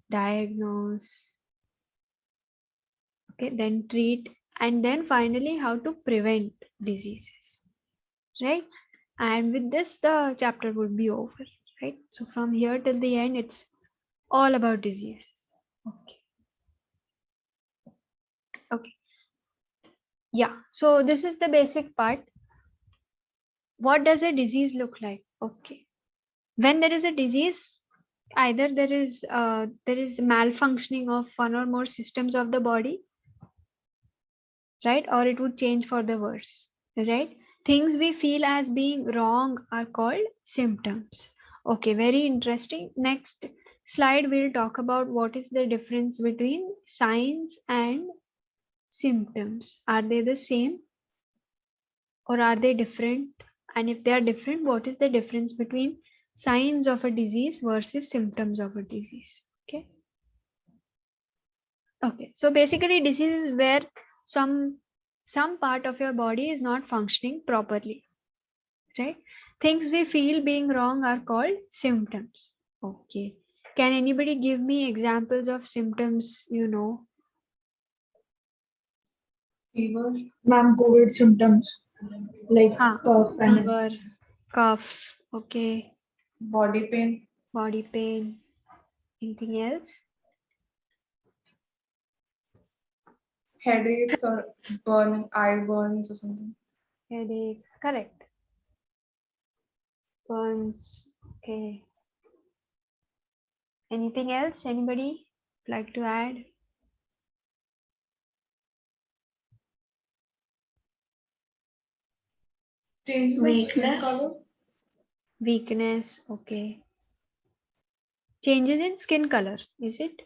diagnose, okay, then treat, and then finally how to prevent diseases, right? And with this the chapter would be over, right? So from here till the end it's all about diseases. Okay, okay, yeah. So this is the basic part. What does a disease look like? Okay, when there is a disease, either there is malfunctioning of one or more systems of the body, right? Or it would change for the worse, right? Things we feel as being wrong are called symptoms. Okay, very interesting. Next slide, we'll talk about what is the difference between signs and symptoms. Are they the same or are they different? And if they are different, what is the difference between signs of a disease versus symptoms of a disease? Okay. Okay, so basically disease is where some some part of your body is not functioning properly, right? Things we feel being wrong are called symptoms. Okay, can anybody give me examples of symptoms you know? Fever, Ma'am, COVID symptoms like Ah, cough and fever, cough, okay, body pain, body pain, anything else? headaches, or burning eye burns or something. Headaches, correct. Burns, okay. Anything else anybody like to add? Changes in skin weakness. color, Weakness, okay. Changes in skin color, is it?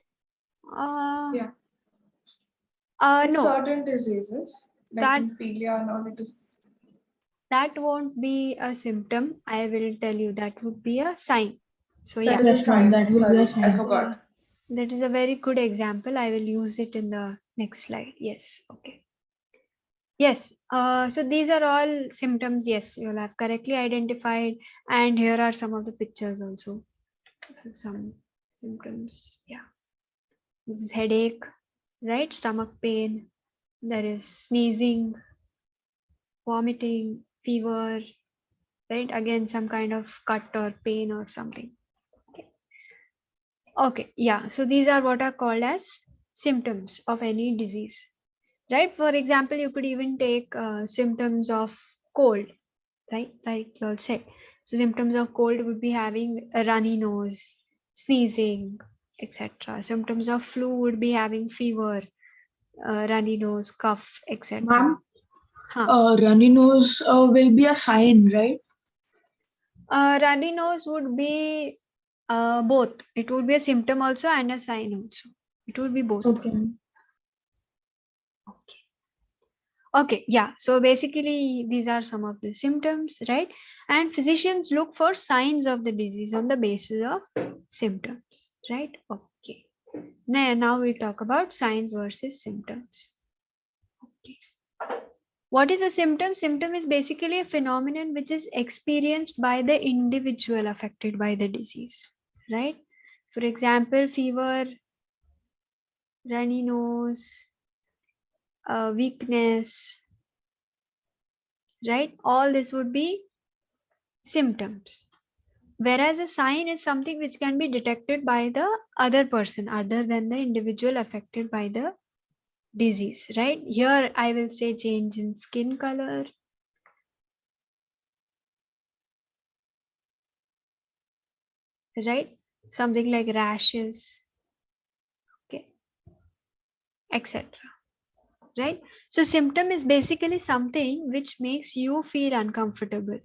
yeah. In No, certain diseases, like that in pelia and all, that won't be a symptom. I will tell you that would be a sign. So that yeah, is a Yes, ma'am, sign. that will be a Sorry, I sign. yeah, forgot. that is a very good example. I will use it in the next slide. Yes, okay. Yes, so these are all symptoms. Yes, you'll have correctly identified. And here are some of the pictures also. So some symptoms. Yeah, this is headache, right? Stomach pain. There is sneezing, vomiting, fever, right? Again, some kind of cut or pain or something. Okay. Okay, yeah. So these are what are called as symptoms of any disease, right? For example, you could even take symptoms of cold, right? Like you all said. So symptoms of cold would be having a runny nose, sneezing, etc. Symptoms of flu would be having fever, runny nose, cough, etc. Ma'am, Huh. runny nose will be a sign, right? Runny nose would be both. It would be a symptom also and a sign also. It would be both. Okay. Okay. Okay, yeah. So basically, these are some of the symptoms, right? And physicians look for signs of the disease on the basis of symptoms, right? Okay. Now we talk about signs versus symptoms. Okay. What is a symptom? Symptom is basically a phenomenon which is experienced by the individual affected by the disease, right? For example, fever, runny nose, weakness, right? All this would be symptoms. Whereas a sign is something which can be detected by the other person other than the individual affected by the disease, right? Here I will say change in skin color, right? Something like rashes, okay, etc. Right? So symptom is basically something which makes you feel uncomfortable,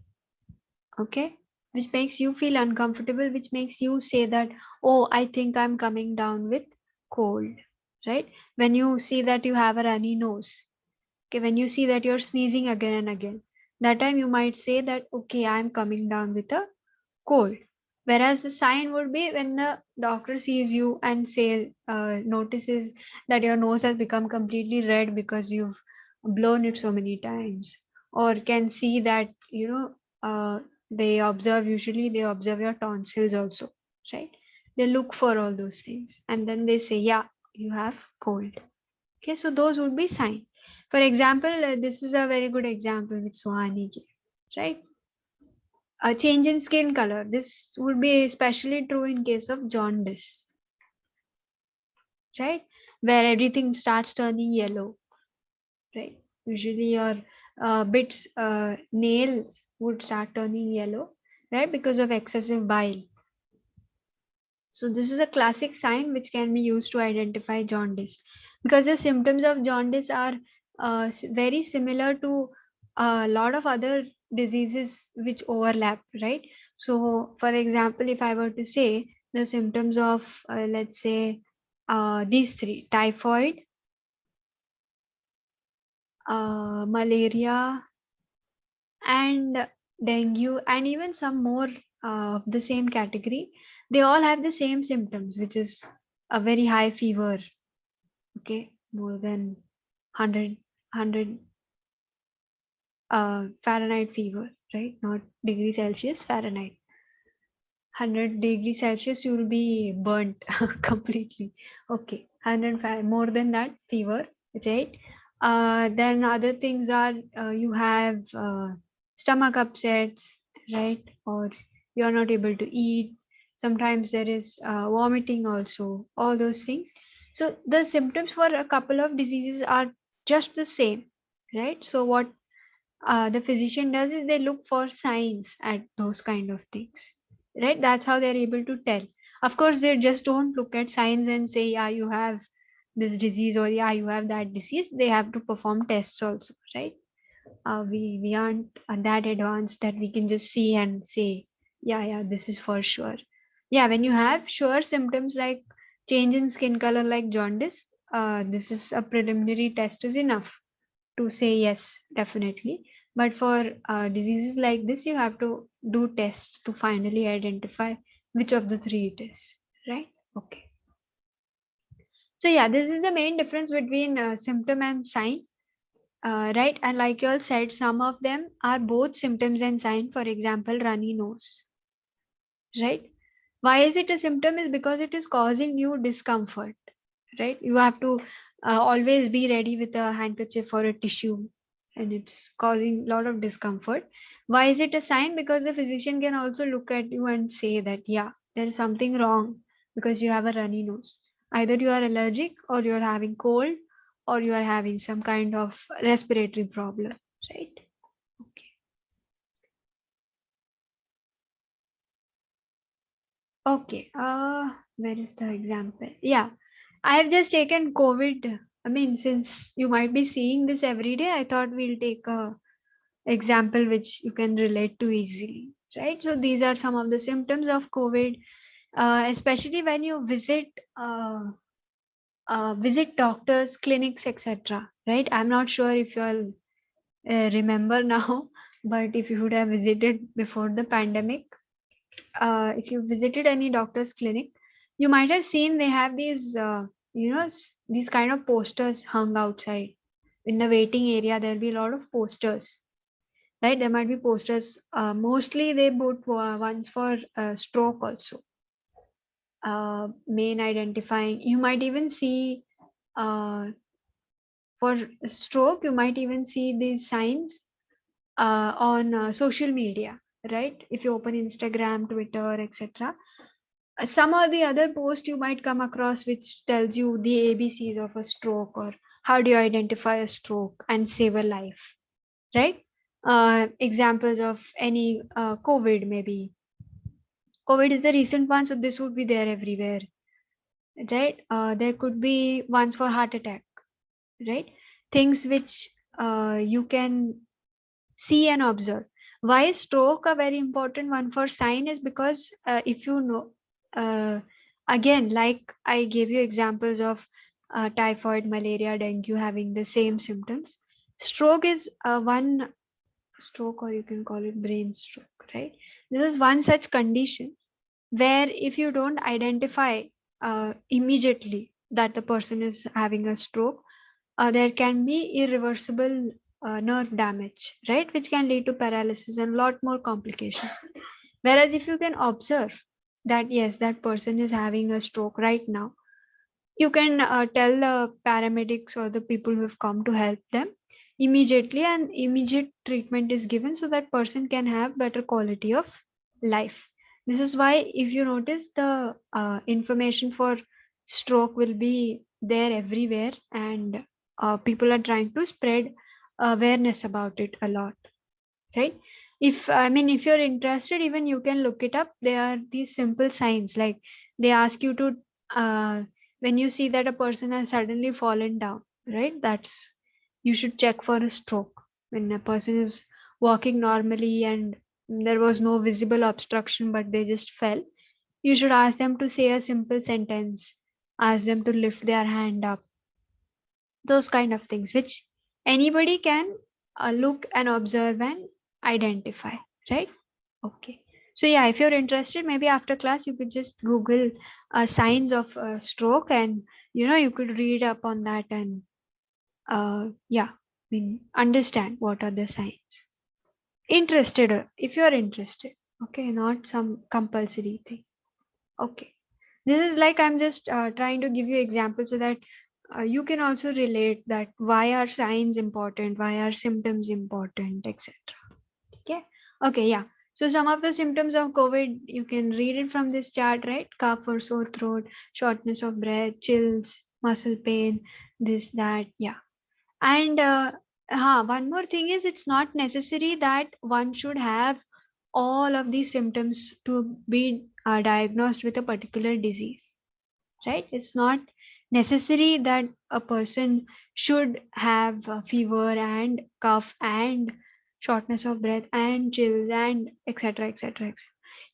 okay? Which makes you feel uncomfortable, which makes you say that, oh, I think I'm coming down with cold, right? When you see that you have a runny nose, okay, when you see that you're sneezing again and again, that time you might say that, okay, I'm coming down with a cold. Whereas the sign would be when the doctor sees you and say notices that your nose has become completely red because you've blown it so many times, or can see that they observe your tonsils also, right? They look for all those things and then they say, yeah, you have cold. Okay, so those would be sign. For example, this is a very good example which Sohani gave, right? A change in skin color. This would be especially true in case of jaundice, right? Where everything starts turning yellow, right? Usually your nails would start turning yellow, right? Because of excessive bile. So this is a classic sign which can be used to identify jaundice, because the symptoms of jaundice are very similar to a lot of other diseases which overlap, right? So, for example, if I were to say the symptoms of, let's say, these three: typhoid, malaria, and dengue, and even some more of the same category, they all have the same symptoms, which is a very high fever, okay, more than 100 Fahrenheit fever, right? Not degree Celsius, Fahrenheit. 100 degree Celsius, you will be burnt completely. Okay, 100 more than that fever, right? Then other things are you have stomach upsets, right? Or you are not able to eat. Sometimes there is vomiting also, all those things. So the symptoms for a couple of diseases are just the same, right? So what the physician does is they look for signs at those kind of things, right? That's how they're able to tell. Of course, they just don't look at signs and say, yeah, you have this disease, or yeah, you have that disease. They have to perform tests also, right? We aren't that advanced that we can just see and say, yeah, this is for sure. Yeah, when you have sure symptoms like change in skin color like jaundice, this is a preliminary test is enough to say yes, definitely. But for diseases like this, you have to do tests to finally identify which of the three it is, right? Okay. So yeah, this is the main difference between symptom and sign, right? And like you all said, some of them are both symptoms and sign. For example, runny nose, right? Why is it a symptom? Is because it is causing you discomfort, right? You have to always be ready with a handkerchief or a tissue, and it's causing a lot of discomfort. Why is it a sign? Because the physician can also look at you and say that, yeah, there is something wrong because you have a runny nose. Either you are allergic, or you are having cold, or you are having some kind of respiratory problem, right? Okay. Okay. Where is the example? Yeah, I have just taken COVID. I mean, since you might be seeing this every day, I thought we'll take a example which you can relate to easily, right? So these are some of the symptoms of COVID, especially when you visit doctors, clinics, etc. right? I'm not sure if you'll remember now, but if you would have visited before the pandemic, if you visited any doctor's clinic, you might have seen they have these, these kind of posters hung outside. In the waiting area, there'll be a lot of posters, right? There might be posters. Mostly they put ones for stroke also. Main identifying. You might even see for stroke, you might even see these signs on social media, right? If you open Instagram, Twitter, etc. Some or the other post you might come across which tells you the ABCs of a stroke, or how do you identify a stroke and save a life, right? Examples of any COVID, maybe. COVID is the recent one, so this would be there everywhere, right? There could be ones for heart attack, right? Things which you can see and observe. Why stroke a very important one for sign is because if you know, uh, again, like I gave you examples of typhoid, malaria, dengue having the same symptoms. Stroke is one stroke, or you can call it brain stroke, right? This is one such condition where if you don't identify immediately that the person is having a stroke, there can be irreversible nerve damage, right, which can lead to paralysis and a lot more complications. Whereas if you can observe that yes, that person is having a stroke right now, you can tell the paramedics or the people who have come to help them immediately, and immediate treatment is given so that person can have better quality of life. This is why if you notice, the information for stroke will be there everywhere, and people are trying to spread awareness about it a lot, right? If you're interested, even you can look it up. There are these simple signs, like they ask you to when you see that a person has suddenly fallen down, right, that's, you should check for a stroke. When a person is walking normally and there was no visible obstruction but they just fell, you should ask them to say a simple sentence, ask them to lift their hand up, those kind of things which anybody can look and observe and identify, right? Okay, so yeah, if you're interested, maybe after class you could just google signs of stroke, and you could read up on that, and yeah, I mean, understand what are the signs. Interested, if you're interested, okay, not some compulsory thing. Okay, this is like I'm just trying to give you examples so that you can also relate that why are signs important, why are symptoms important, etc. Okay. Okay, yeah. So some of the symptoms of COVID, you can read it from this chart, right? Cough or sore throat, shortness of breath, chills, muscle pain, this, that, yeah. And one more thing is, it's not necessary that one should have all of these symptoms to be diagnosed with a particular disease, right? It's not necessary that a person should have a fever and cough and shortness of breath and chills and etc etc etc.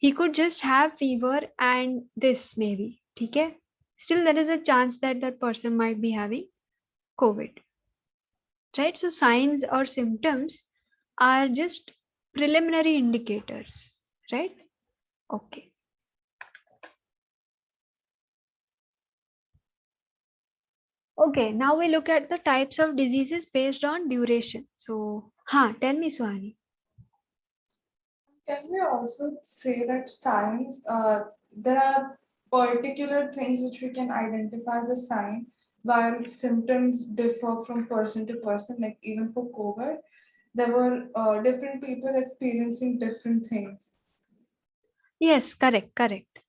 He could just have fever and this, maybe, okay? Still there is a chance that that person might be having COVID, right? So signs or symptoms are just preliminary indicators, right? Okay. Okay, now we look at the types of diseases based on duration. So, tell me, Swani. Can we also say that signs, there are particular things which we can identify as a sign, while symptoms differ from person to person, like even for COVID, there were different people experiencing different things. Yes, correct, correct.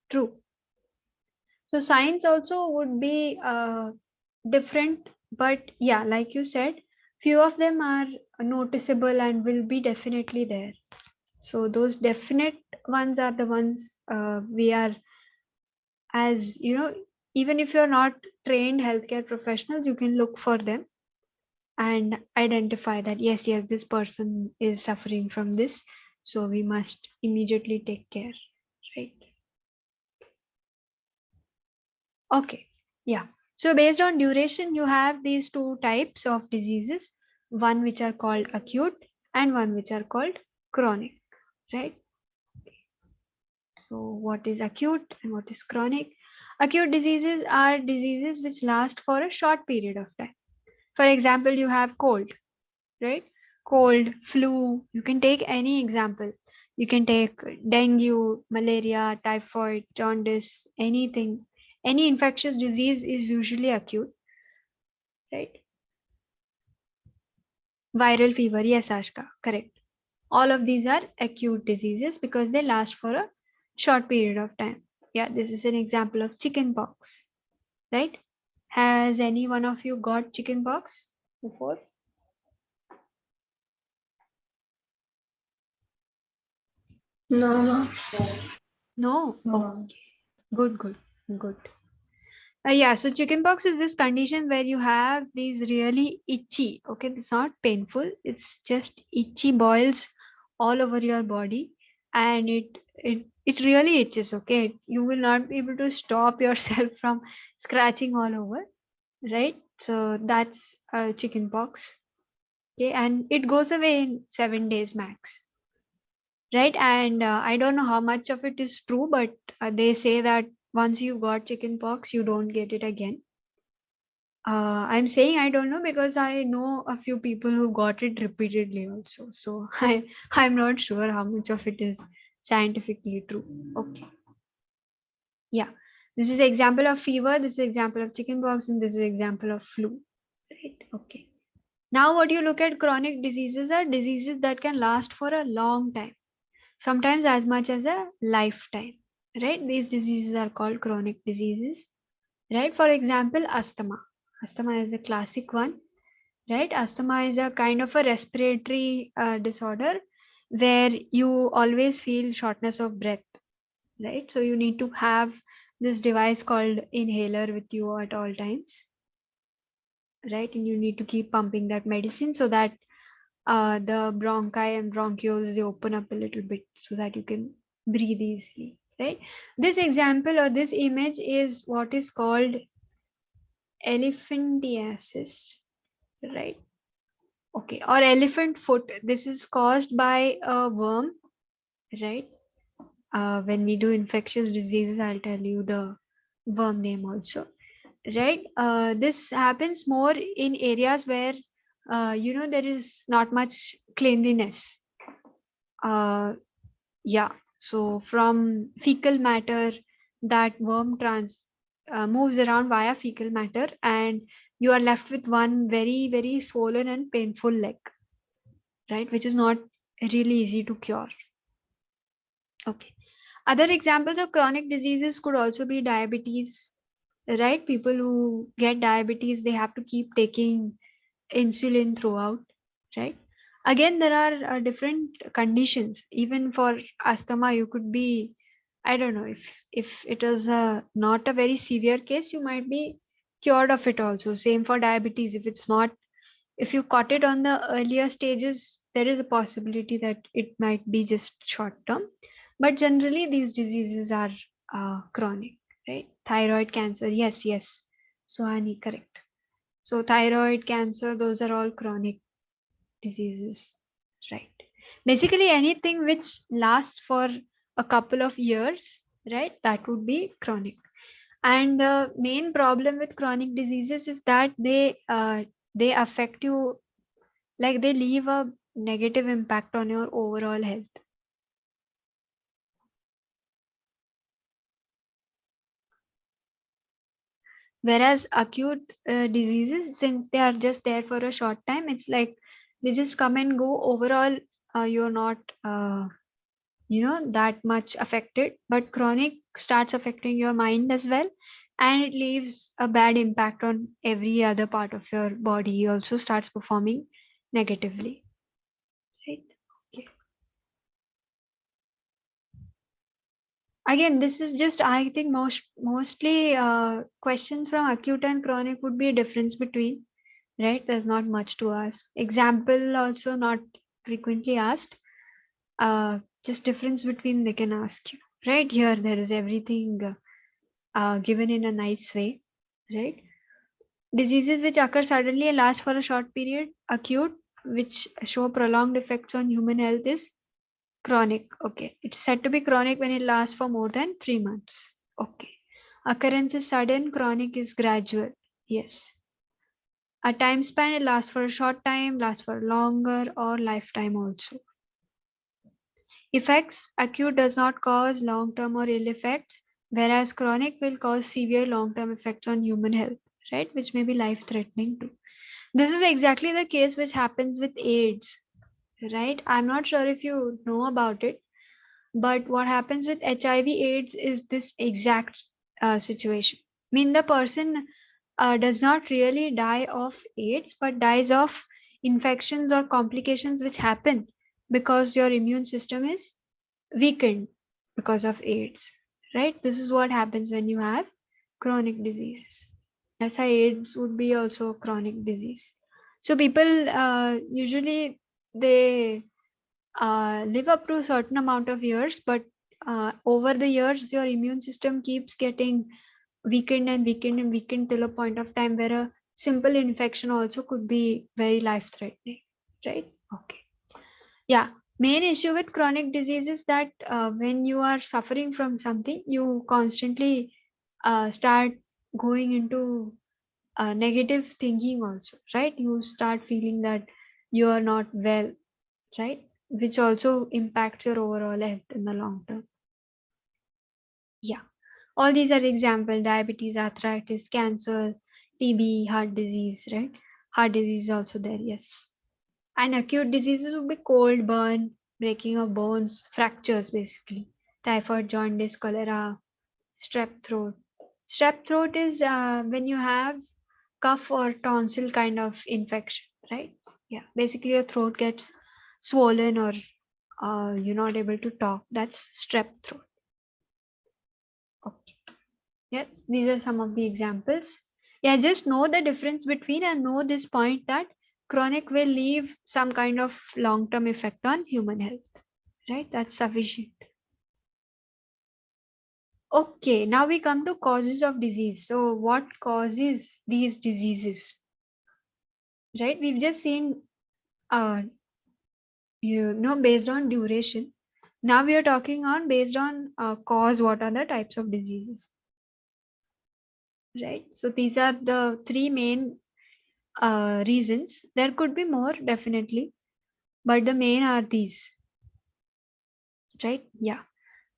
True. So, signs also would be different, but yeah, like you said, few of them are noticeable and will be definitely there. So, those definite ones are the ones we are, as even if you're not trained healthcare professionals, you can look for them and identify that yes, this person is suffering from this, so we must immediately take care, right? Okay, yeah. So based on duration, you have these two types of diseases, one which are called acute and one which are called chronic, right? So what is acute and what is chronic? Acute diseases are diseases which last for a short period of time. For example, you have cold, right? Cold, flu, you can take any example. You can take dengue, malaria, typhoid, jaundice, anything. Any infectious disease is usually acute, right? Viral fever, yes, Ashka, correct. All of these are acute diseases because they last for a short period of time. Yeah, this is an example of chicken pox, right? Has any one of you got chicken pox before? No, no. No? No. Okay. Good, good, good. Yeah, so chickenpox is this condition where you have these really itchy, okay, it's not painful, it's just itchy boils all over your body, and it really itches, okay? You will not be able to stop yourself from scratching all over, right? So that's chickenpox, okay, and it goes away in 7 days max, right? And I don't know how much of it is true, but they say that once you got chickenpox, you don't get it again. I'm saying I don't know because I know a few people who got it repeatedly also. So I'm not sure how much of it is scientifically true. Okay. Yeah. This is example of fever, this is example of chickenpox, and this is example of flu. Right. Okay. Now what you look at chronic diseases are diseases that can last for a long time, sometimes as much as a lifetime. Right? These diseases are called chronic diseases. Right? For example, asthma. Asthma is a classic one, right? Asthma is a kind of a respiratory disorder where you always feel shortness of breath, right? So you need to have this device called inhaler with you at all times, right? And you need to keep pumping that medicine so that the bronchi and bronchioles they open up a little bit so that you can breathe easily, right? This example or this image is what is called elephantiasis, right? Okay, or elephant foot. This is caused by a worm, right? When we do infectious diseases, I'll tell you the worm name also, right? This happens more in areas where, there is not much cleanliness. Uh, yeah, so from fecal matter, that worm moves around via fecal matter, and you are left with one very, very swollen and painful leg, right? Which is not really easy to cure. Okay. Other examples of chronic diseases could also be diabetes, right? People who get diabetes, they have to keep taking insulin throughout, right? Again, there are different conditions. Even for asthma, you could be, I don't know, if it is not a very severe case, you might be cured of it also. Same for diabetes. If you caught it on the earlier stages, there is a possibility that it might be just short term. But generally, these diseases are chronic, right? Thyroid cancer, yes, yes. So, Ani, correct. So, thyroid cancer, those are all chronic diseases, right? Basically, anything which lasts for a couple of years, right? That would be chronic. And the main problem with chronic diseases is that they affect you, like they leave a negative impact on your overall health. Whereas acute diseases, since they are just there for a short time, it's like they just come and go. Overall, you're not, that much affected. But chronic starts affecting your mind as well, and it leaves a bad impact on every other part of your body. It also starts performing negatively, right? Okay. Again, this is just, I think mostly questions from acute and chronic would be a difference between, right? There's not much to ask. Example also not frequently asked. Just difference between they can ask you. Right here, there is everything given in a nice way, right? Diseases which occur suddenly and last for a short period. Acute, which show prolonged effects on human health, is chronic. Okay. It's said to be chronic when it lasts for more than 3 months. Okay. Occurrence is sudden, chronic is gradual. Yes. A time span, it lasts for a short time, lasts for longer, or lifetime also. Effects, acute does not cause long-term or ill effects, whereas chronic will cause severe long-term effects on human health, right? Which may be life-threatening too. This is exactly the case which happens with AIDS, right? I'm not sure if you know about it, but what happens with HIV AIDS is this exact situation. I mean, the person does not really die of AIDS, but dies of infections or complications which happen because your immune system is weakened because of AIDS, right? This is what happens when you have chronic diseases. AIDS would be also a chronic disease. So people usually they live up to a certain amount of years, but over the years, your immune system keeps getting weakened and weakened and weakened till a point of time where a simple infection also could be very life threatening, right? Okay. Yeah. Main issue with chronic disease is that when you are suffering from something, you constantly start going into negative thinking also, right? You start feeling that you are not well, right? Which also impacts your overall health in the long term. Yeah. All these are example: diabetes, arthritis, cancer, TB, heart disease, right? Heart disease is also there, yes. And acute diseases would be cold, burn, breaking of bones, fractures basically. Typhoid, jaundice, cholera, strep throat. Strep throat is when you have cough or tonsil kind of infection, right? Yeah, basically your throat gets swollen or you're not able to talk. That's strep throat. Okay. Yes, these are some of the examples. Yeah, just know the difference between and know this point that chronic will leave some kind of long-term effect on human health, right? That's sufficient. Okay, now we come to causes of disease. So what causes these diseases, right? We've just seen, uh, based on duration. Now we are talking on based on cause, what are the types of diseases, right? So these are the three main reasons. There could be more, definitely, but the main are these, right? Yeah.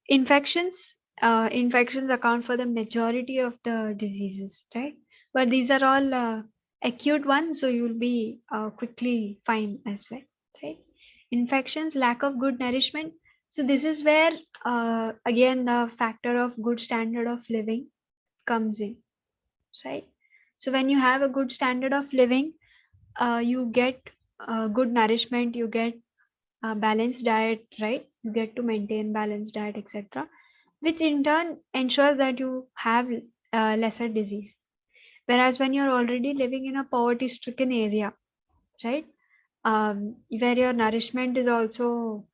Infections account for the majority of the diseases, right? But these are all acute ones, so you'll be quickly fine as well, right? Infections, lack of good nourishment. So this is where again the factor of good standard of living comes in, right? So when you have a good standard of living, you get good nourishment, you get a balanced diet, right? You get to maintain balanced diet, etc., which in turn ensures that you have lesser disease. Whereas when you're already living in a poverty stricken area, right, where your nourishment is also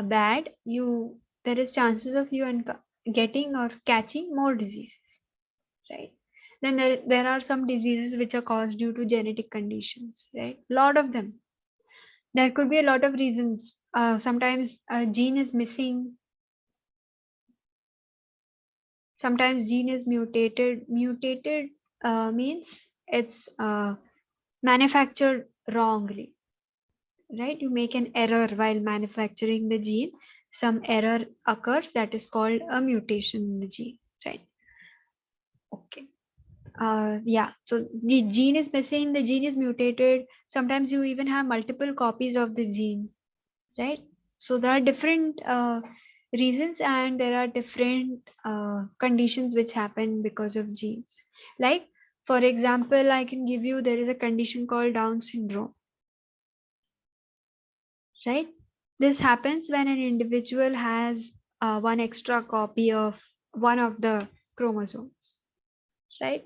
bad, there is chances of you getting or catching more diseases, right? Then there are some diseases which are caused due to genetic conditions, right? Lot of them. There could be a lot of reasons. Sometimes a gene is missing. Sometimes gene is mutated. Mutated means it's manufactured wrongly, right? You make an error while manufacturing the gene. Some error occurs that is called a mutation in the gene, right? Okay. Yeah, so the gene is missing, the gene is mutated. Sometimes you even have multiple copies of the gene, right? So there are different reasons and there are different conditions which happen because of genes. Like, for example, I can give you, there is a condition called Down syndrome, right? This happens when an individual has one extra copy of one of the chromosomes, right?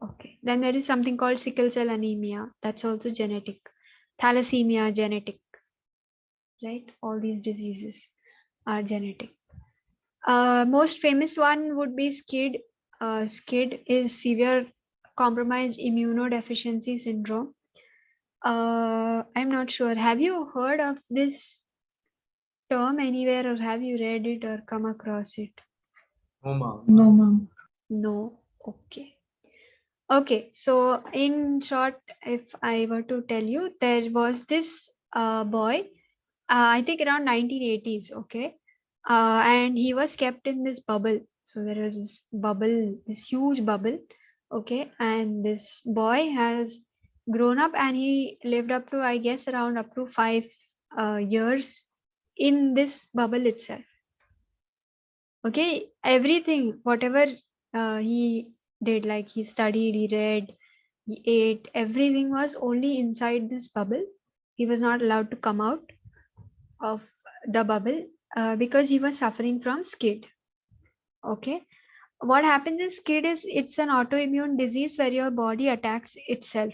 Okay. Then there is something called sickle cell anemia. That's also genetic. Thalassemia, genetic, right? All these diseases are genetic. Most famous one would be SCID. SCID is severe compromised immunodeficiency syndrome. I'm not sure. Have you heard of this term anywhere, or have you read it or come across it? No, ma'am. No, ma'am. No. Okay. Okay. So, in short, if I were to tell you, there was this boy, I think around 1980s. Okay. And he was kept in this bubble. So, there was this bubble, this huge bubble. Okay. And this boy has grown up and he lived up to, I guess, around up to 5 years in this bubble itself. Okay, everything, whatever he did, like he studied, he read, he ate, everything was only inside this bubble. He was not allowed to come out of the bubble because he was suffering from skid. Okay, what happens in skid is it's an autoimmune disease where your body attacks itself,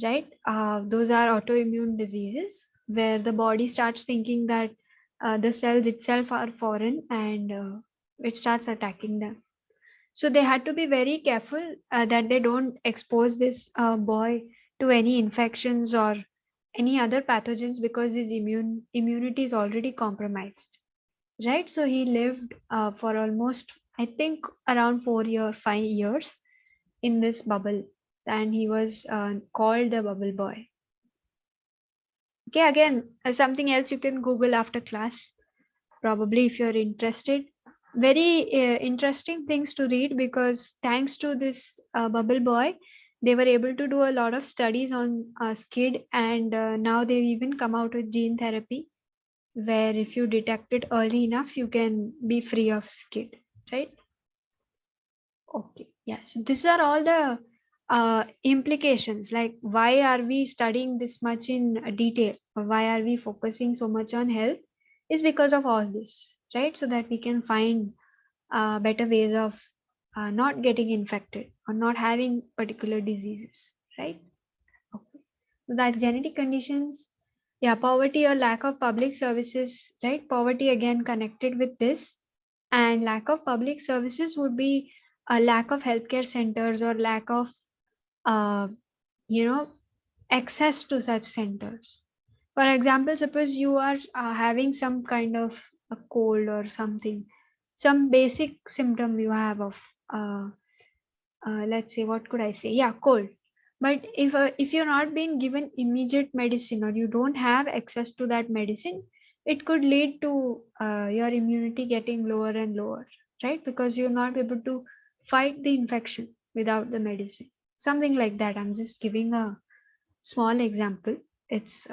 right? Those are autoimmune diseases where the body starts thinking that the cells itself are foreign and it starts attacking them. So they had to be very careful that they don't expose this boy to any infections or any other pathogens because his immunity is already compromised, right? So he lived for almost, I think, around 5 years in this bubble, and he was called the bubble boy. Okay, again, something else you can Google after class, probably if you're interested. Very interesting things to read because thanks to this bubble boy, they were able to do a lot of studies on skid, and now they've even come out with gene therapy where if you detect it early enough, you can be free of skid, right? Okay, yeah. So these are all the implications. Like, why are we studying this much in detail? Or why are we focusing so much on health? Is because of all this, right? So that we can find better ways of not getting infected or not having particular diseases, right? Okay. So that genetic conditions, yeah, poverty or lack of public services, right? Poverty again connected with this, and lack of public services would be a lack of healthcare centers or lack of uh, you know access to such centers. For example, suppose you are having some kind of a cold or something, some basic symptom you have of uh, let's say, what could I say, yeah, cold. But if you're not being given immediate medicine or you don't have access to that medicine, it could lead to your immunity getting lower and lower, right? Because you're not able to fight the infection without the medicine, something like that. I'm just giving a small example. It's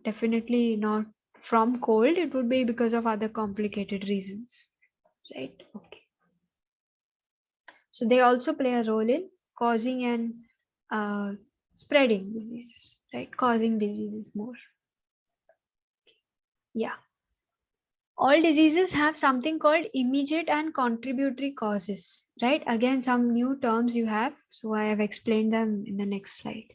definitely not from cold, it would be because of other complicated reasons, right? Okay. So they also play a role in causing and uh, spreading diseases, right? Causing diseases more. Yeah. All diseases have something called immediate and contributory causes, right? Again, some new terms you have. So I have explained them in the next slide,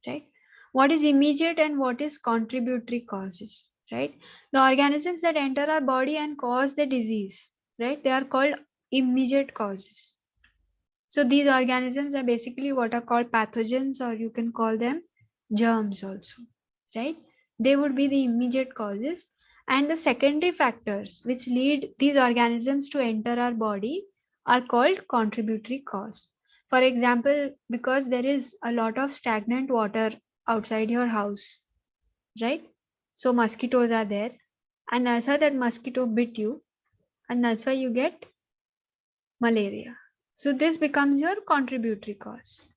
right? What is immediate and what is contributory causes, right? The organisms that enter our body and cause the disease, right? They are called immediate causes. So these organisms are basically what are called pathogens, or you can call them germs also, right? They would be the immediate causes. And the secondary factors which lead these organisms to enter our body are called contributory cause. For example, because there is a lot of stagnant water outside your house, right? So mosquitoes are there, and that's why that mosquito bit you, and that's why you get malaria. So this becomes your contributory cause,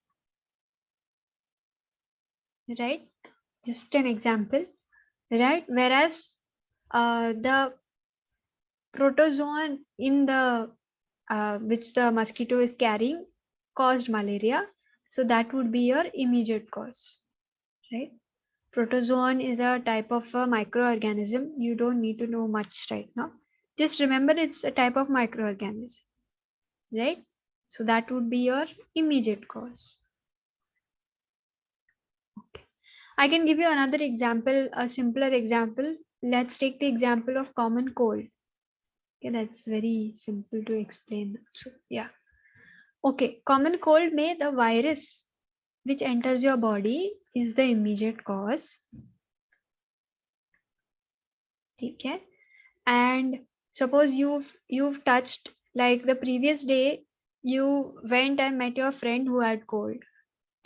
right? Just an example, right? Whereas the protozoan in the which the mosquito is carrying caused malaria, so that would be your immediate cause, right? Protozoan is a type of a microorganism. You don't need to know much right now. Just remember it's a type of microorganism, right? So that would be your immediate cause. Okay. I can give you another example, a simpler example. Let's take the example of common cold. Okay, that's very simple to explain. So, yeah. Okay, common cold may the virus which enters your body is the immediate cause. Okay, and suppose you've touched, like the previous day you went and met your friend who had cold.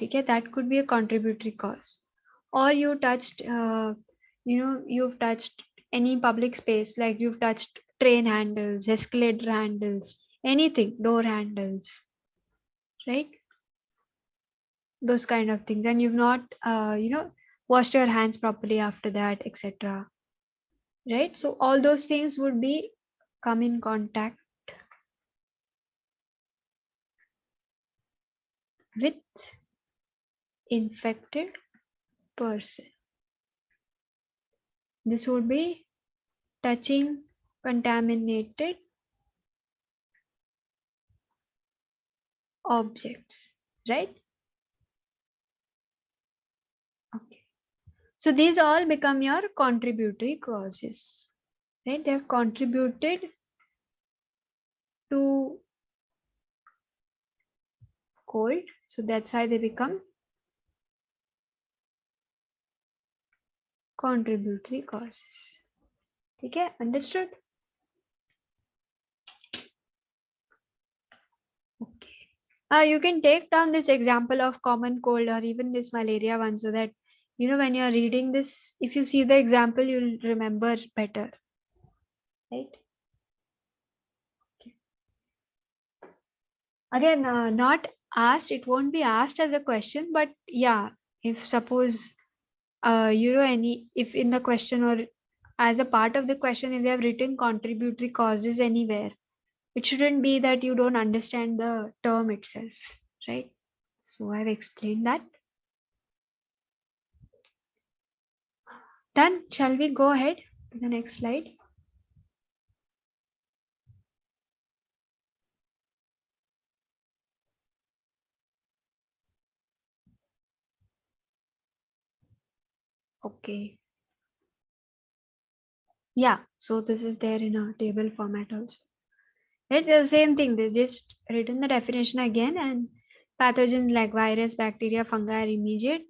Okay, that could be a contributory cause. Or you touched, you've touched any public space, like you've touched train handles, escalator handles, anything, door handles, right? Those kind of things, and you've not, washed your hands properly after that, etc. Right? So all those things would be come in contact with infected person. This would be touching contaminated objects, right? Okay. So these all become your contributory causes, right? They have contributed to cold, so that's why they become contributory causes. Okay, understood? Okay. You can take down this example of common cold or even this malaria one, so that when you're reading this, if you see the example, you'll remember better, right? Again, not asked, it won't be asked as a question, but yeah, if suppose if in the question or as a part of the question, if they have written contributory causes anywhere, it shouldn't be that you don't understand the term itself, right? So I've explained that. Done. Shall we go ahead to the next slide? Okay. Yeah, so this is there in a table format also. It's the same thing. They just written the definition again, and pathogens like virus, bacteria, fungi are immediate,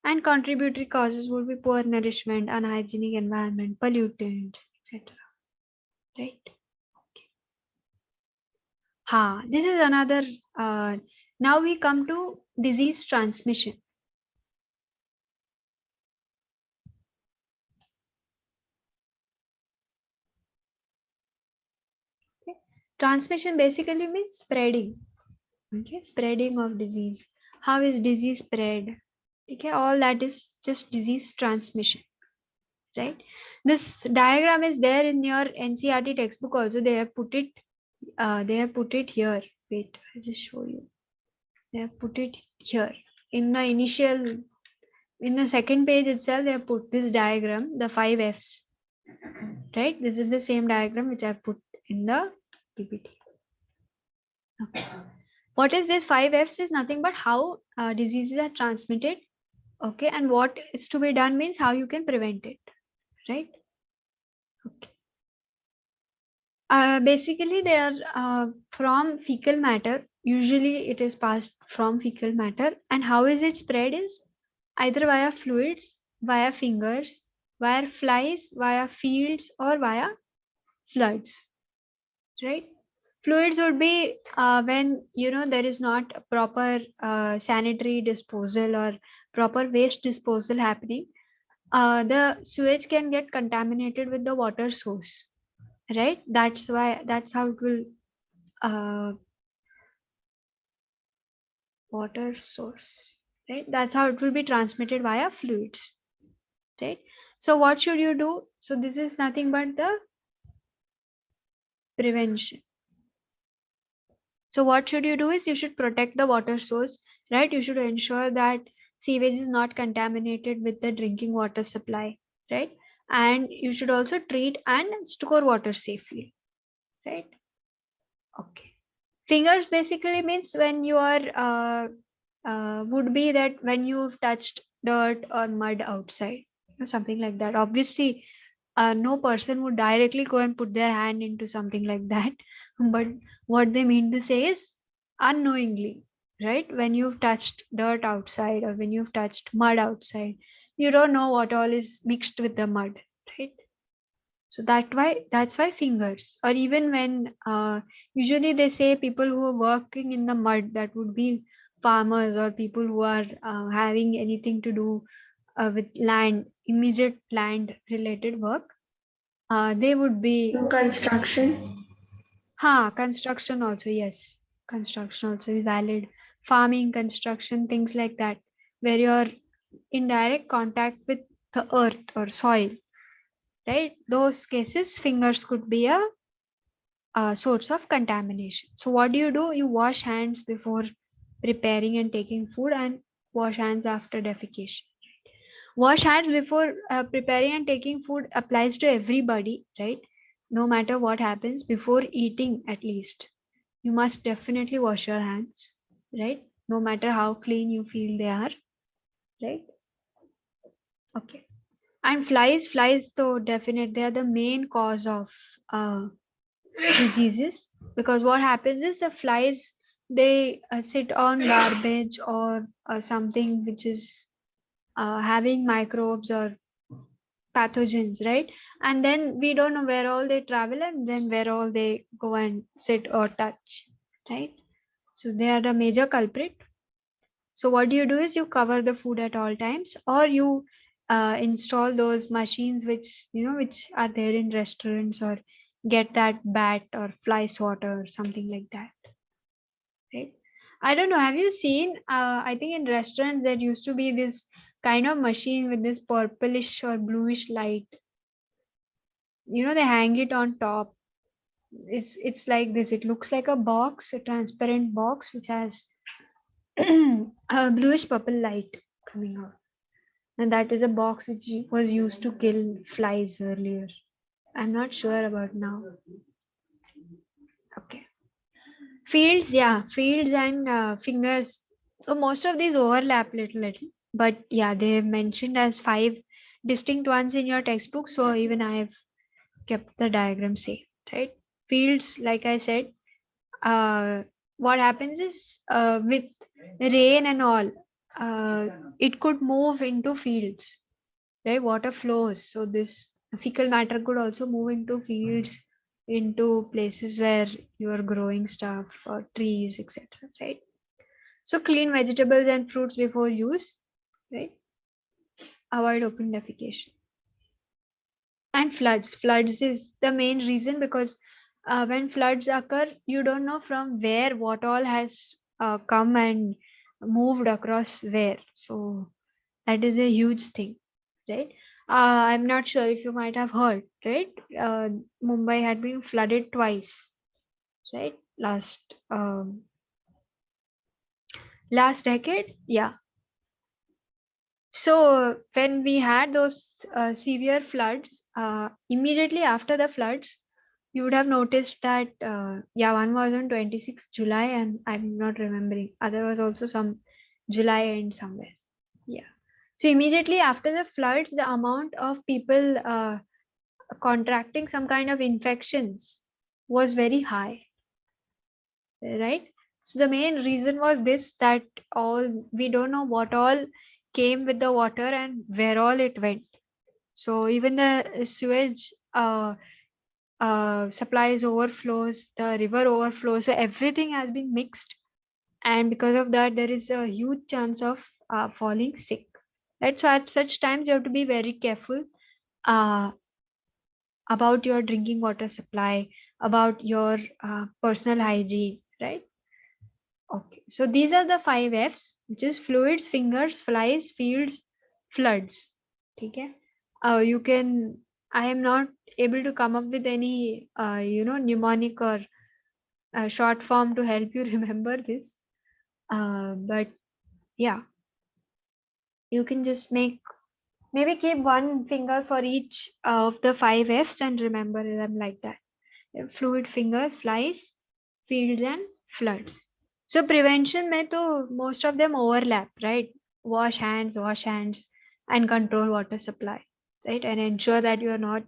and contributory causes would be poor nourishment, unhygienic environment, pollutants, etc. Right? Ha, this is another. Now we come to disease transmission. Okay. Transmission basically means spreading. Okay, spreading of disease. How is disease spread? Okay, all that is just disease transmission, right? This diagram is there in your NCRT textbook also. They have put it. They have put it here. Wait, I'll just show you. They have put it here in the initial. In the second page itself, they have put this diagram, the 5 Fs. Right? This is the same diagram which I put in the PPT. Okay. What is this 5 Fs is nothing but how diseases are transmitted. Okay, and what is to be done means how you can prevent it, right? Okay. Basically, they are from fecal matter. Usually, it is passed from fecal matter, and how is it spread is either via fluids, via fingers, via flies, via fields, or via floods, right? Fluids would be when there is not a proper sanitary disposal or proper waste disposal happening. The sewage can get contaminated with the water source, right? That's how it will uh, water source, right? That's how it will be transmitted via fluids, right? So what should you do? So this is nothing but the prevention. So what should you do is you should protect the water source, right? You should ensure that sewage is not contaminated with the drinking water supply, right? And you should also treat and store water safely, right? Okay. Fingers basically means when you are would be that when you've touched dirt or mud outside, something like that. Obviously, no person would directly go and put their hand into something like that. But what they mean to say is unknowingly, right? When you've touched dirt outside or when you've touched mud outside, you don't know what all is mixed with the mud, right? So that's why fingers, or even when usually they say people who are working in the mud, that would be farmers or people who are having anything to do with land, immediate land related work. They would be Construction. construction also, yes. Construction also is valid. Farming, construction, things like that, where you're in direct contact with the earth or soil, right? Those cases, fingers could be a source of contamination. So what do? You wash hands before preparing and taking food, and wash hands after defecation. Wash hands before preparing and taking food applies to everybody, right? No matter what happens, before eating at least, you must definitely wash your hands, right? No matter how clean you feel they are, right? Okay. And flies though definite, they are the main cause of diseases, because what happens is the flies, they sit on garbage or something which is having microbes or pathogens, right? And then we don't know where all they travel and then where all they go and sit or touch, right? So they are the major culprit. So what do is you cover the food at all times, or you install those machines which which are there in restaurants, or get that bat or fly swatter or something like that, right? I don't know. Have you seen? I think in restaurants there used to be this kind of machine with this purplish or bluish light. They hang it on top. It's like this. It looks like a box, a transparent box which has a bluish purple light coming out. And that is a box which was used to kill flies earlier. I'm not sure about now. Okay. Fields, yeah, fields and fingers. So most of these overlap little, but yeah, they have mentioned as five distinct ones in your textbook. So even I have kept the diagram safe, right? Fields, like I said, uh, what happens is with rain and all, it could move into fields, right? Water flows, so this fecal matter could also move into fields, into places where you are growing stuff or trees, etc., right? So clean vegetables and fruits before use, right? Avoid open defecation. And floods is the main reason, because when floods occur, you don't know from where what all has come and moved across where. So that is a huge thing, right? I'm not sure if you might have heard, right? Mumbai had been flooded twice, right? Last decade, yeah. So when we had those severe floods, immediately after the floods, you would have noticed that yeah, one was on 26th July, and I'm not remembering. Other was also some July end somewhere. Yeah. So immediately after the floods, the amount of people contracting some kind of infections was very high, right? So the main reason was this, that all we don't know what all came with the water and where all it went. So even the sewage supplies overflows, the river overflows, so everything has been mixed, and because of that, there is a huge chance of falling sick. Right, so at such times you have to be very careful uh, about your drinking water supply, about your personal hygiene, right? Okay, so these are the five F's, which is fluids, fingers, flies, fields, floods. Okay, you can. I am not able to come up with any, mnemonic or short form to help you remember this. But yeah, you can just maybe keep one finger for each of the five F's and remember them like that. Fluid, fingers, flies, fields, and floods. So prevention में तो most of them overlap, right? Wash hands, and control water supply, right? And ensure that you are not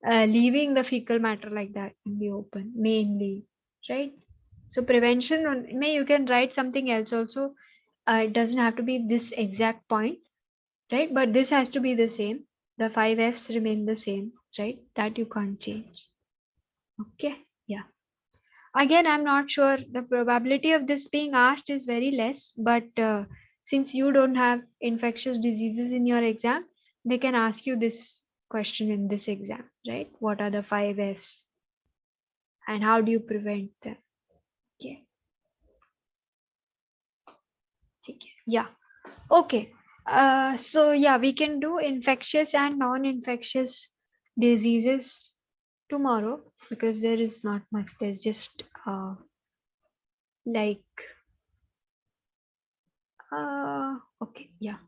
leaving the fecal matter like that in the open, mainly, right? So prevention may you can write something else also. It doesn't have to be this exact point, right? But this has to be the same. The 5 F's remain the same, right? That you can't change. Okay, yeah. Again, I'm not sure. The probability of this being asked is very less, but since you don't have infectious diseases in your exam, they can ask you this question in this exam, right? What are the 5 F's and how do you prevent them? Okay. Okay. Yeah. Okay. So yeah, we can do infectious and non-infectious diseases tomorrow because there is not much. There's just like okay, yeah.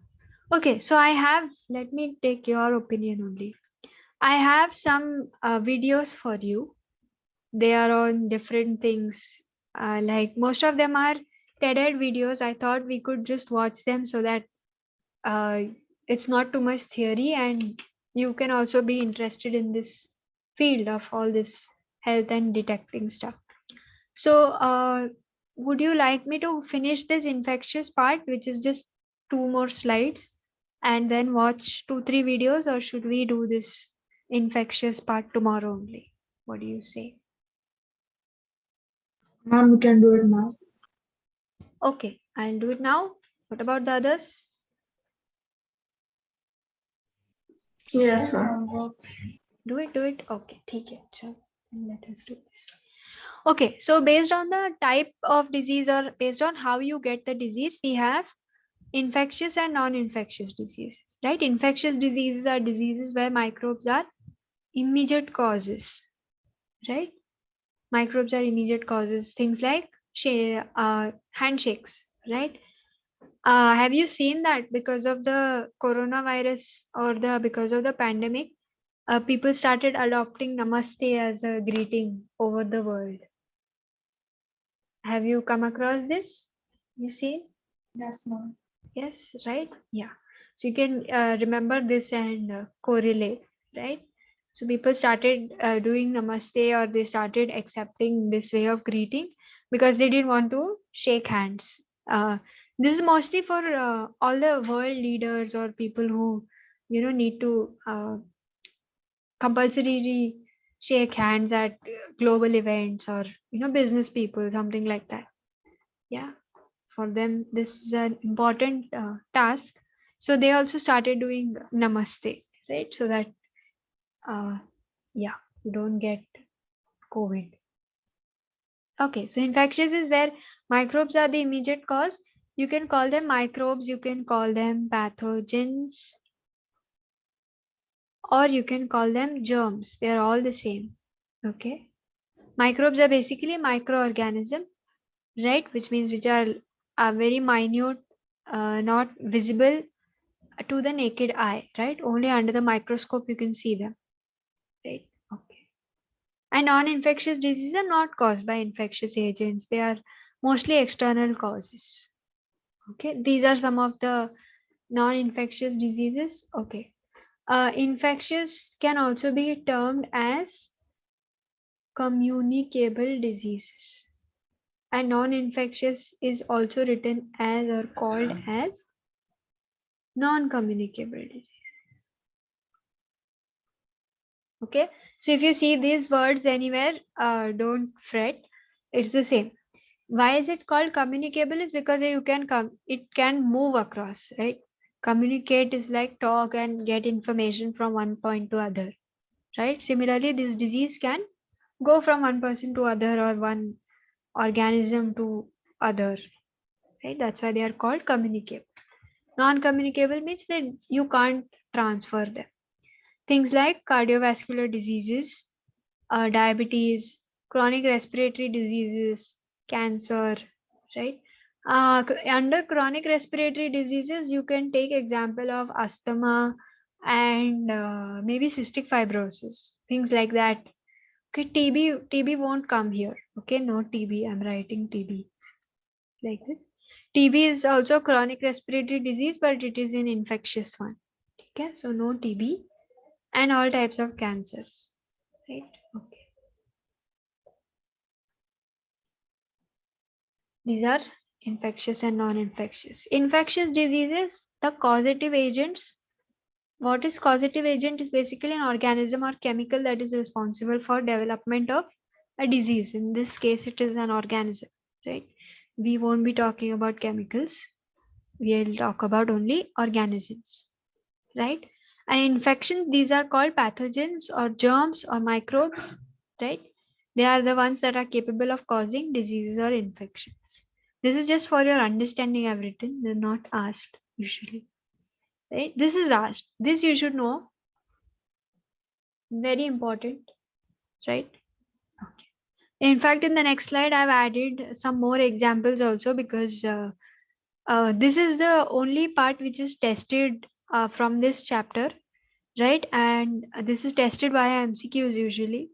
Okay, so I have, let me take your opinion only. I have some videos for you. They are on different things. Like most of them are TED videos. I thought we could just watch them so that uh, it's not too much theory and you can also be interested in this field of all this health and detecting stuff. So, would you like me to finish this infectious part, which is just 2 more slides, and then watch 2, 3 videos, or should we do this infectious part tomorrow only? What do you say? Ma'am, we can do it now. Okay, I'll do it now. What about the others? Yes, ma'am. Works. Do it, do it. Okay, take it. So let us do this. Okay, so based on the type of disease or based on how you get the disease, we have infectious and non-infectious diseases, right? Infectious diseases are diseases where microbes are immediate causes, right? Microbes are immediate causes. Things like handshakes, right? Have you seen that because of the coronavirus or the because of the pandemic, people started adopting Namaste as a greeting over the world? Have you come across this? You see? Yes, ma'am. Yes, right? Yeah. So you can remember this and correlate, right? So people started doing namaste or they started accepting this way of greeting because they didn't want to shake hands. This is mostly for all the world leaders or people who, need to compulsorily shake hands at global events or, business people, something like that. Yeah, for them this is an important task, so they also started doing namaste, right? So that uh, yeah, you don't get COVID. Okay, so infectious is where microbes are the immediate cause. You can call them microbes, you can call them pathogens, or you can call them germs. They are all the same. Okay, microbes are basically microorganism, right? Which means which are very minute, not visible to the naked eye, right? Only under the microscope you can see them, right? Okay. And non-infectious diseases are not caused by infectious agents. They are mostly external causes. Okay. These are some of the non-infectious diseases. Okay. Infectious can also be termed as communicable diseases. And non-infectious is also written as or called as non-communicable disease. Okay, so if you see these words anywhere, don't fret, it's the same. Why is it called communicable? Is because you can come, it can move across, right? Communicate is like talk and get information from one point to other, right? Similarly, this disease can go from one person to other or one organism to other, right? That's why they are called communicable. Non-communicable means that you can't transfer them. Things like cardiovascular diseases, diabetes, chronic respiratory diseases, cancer, right? Under chronic respiratory diseases, you can take example of asthma and maybe cystic fibrosis, things like that. Okay, TB won't come here. Okay, no TB. I'm writing TB like this. TB is also chronic respiratory disease, but it is an infectious one. Okay, so no TB and all types of cancers, right? Okay. These are infectious and non-infectious. Infectious diseases, the causative agents. What is causative agent is basically an organism or chemical that is responsible for development of a disease. In this case, it is an organism, right? We won't be talking about chemicals. We'll talk about only organisms, right? And infections, these are called pathogens or germs or microbes, right? They are the ones that are capable of causing diseases or infections. This is just for your understanding, I've written. They're not asked usually, right? This is asked. This you should know. Very important, right? Okay. In fact, in the next slide, I've added some more examples also because this is the only part which is tested from this chapter, right? And this is tested via MCQs usually.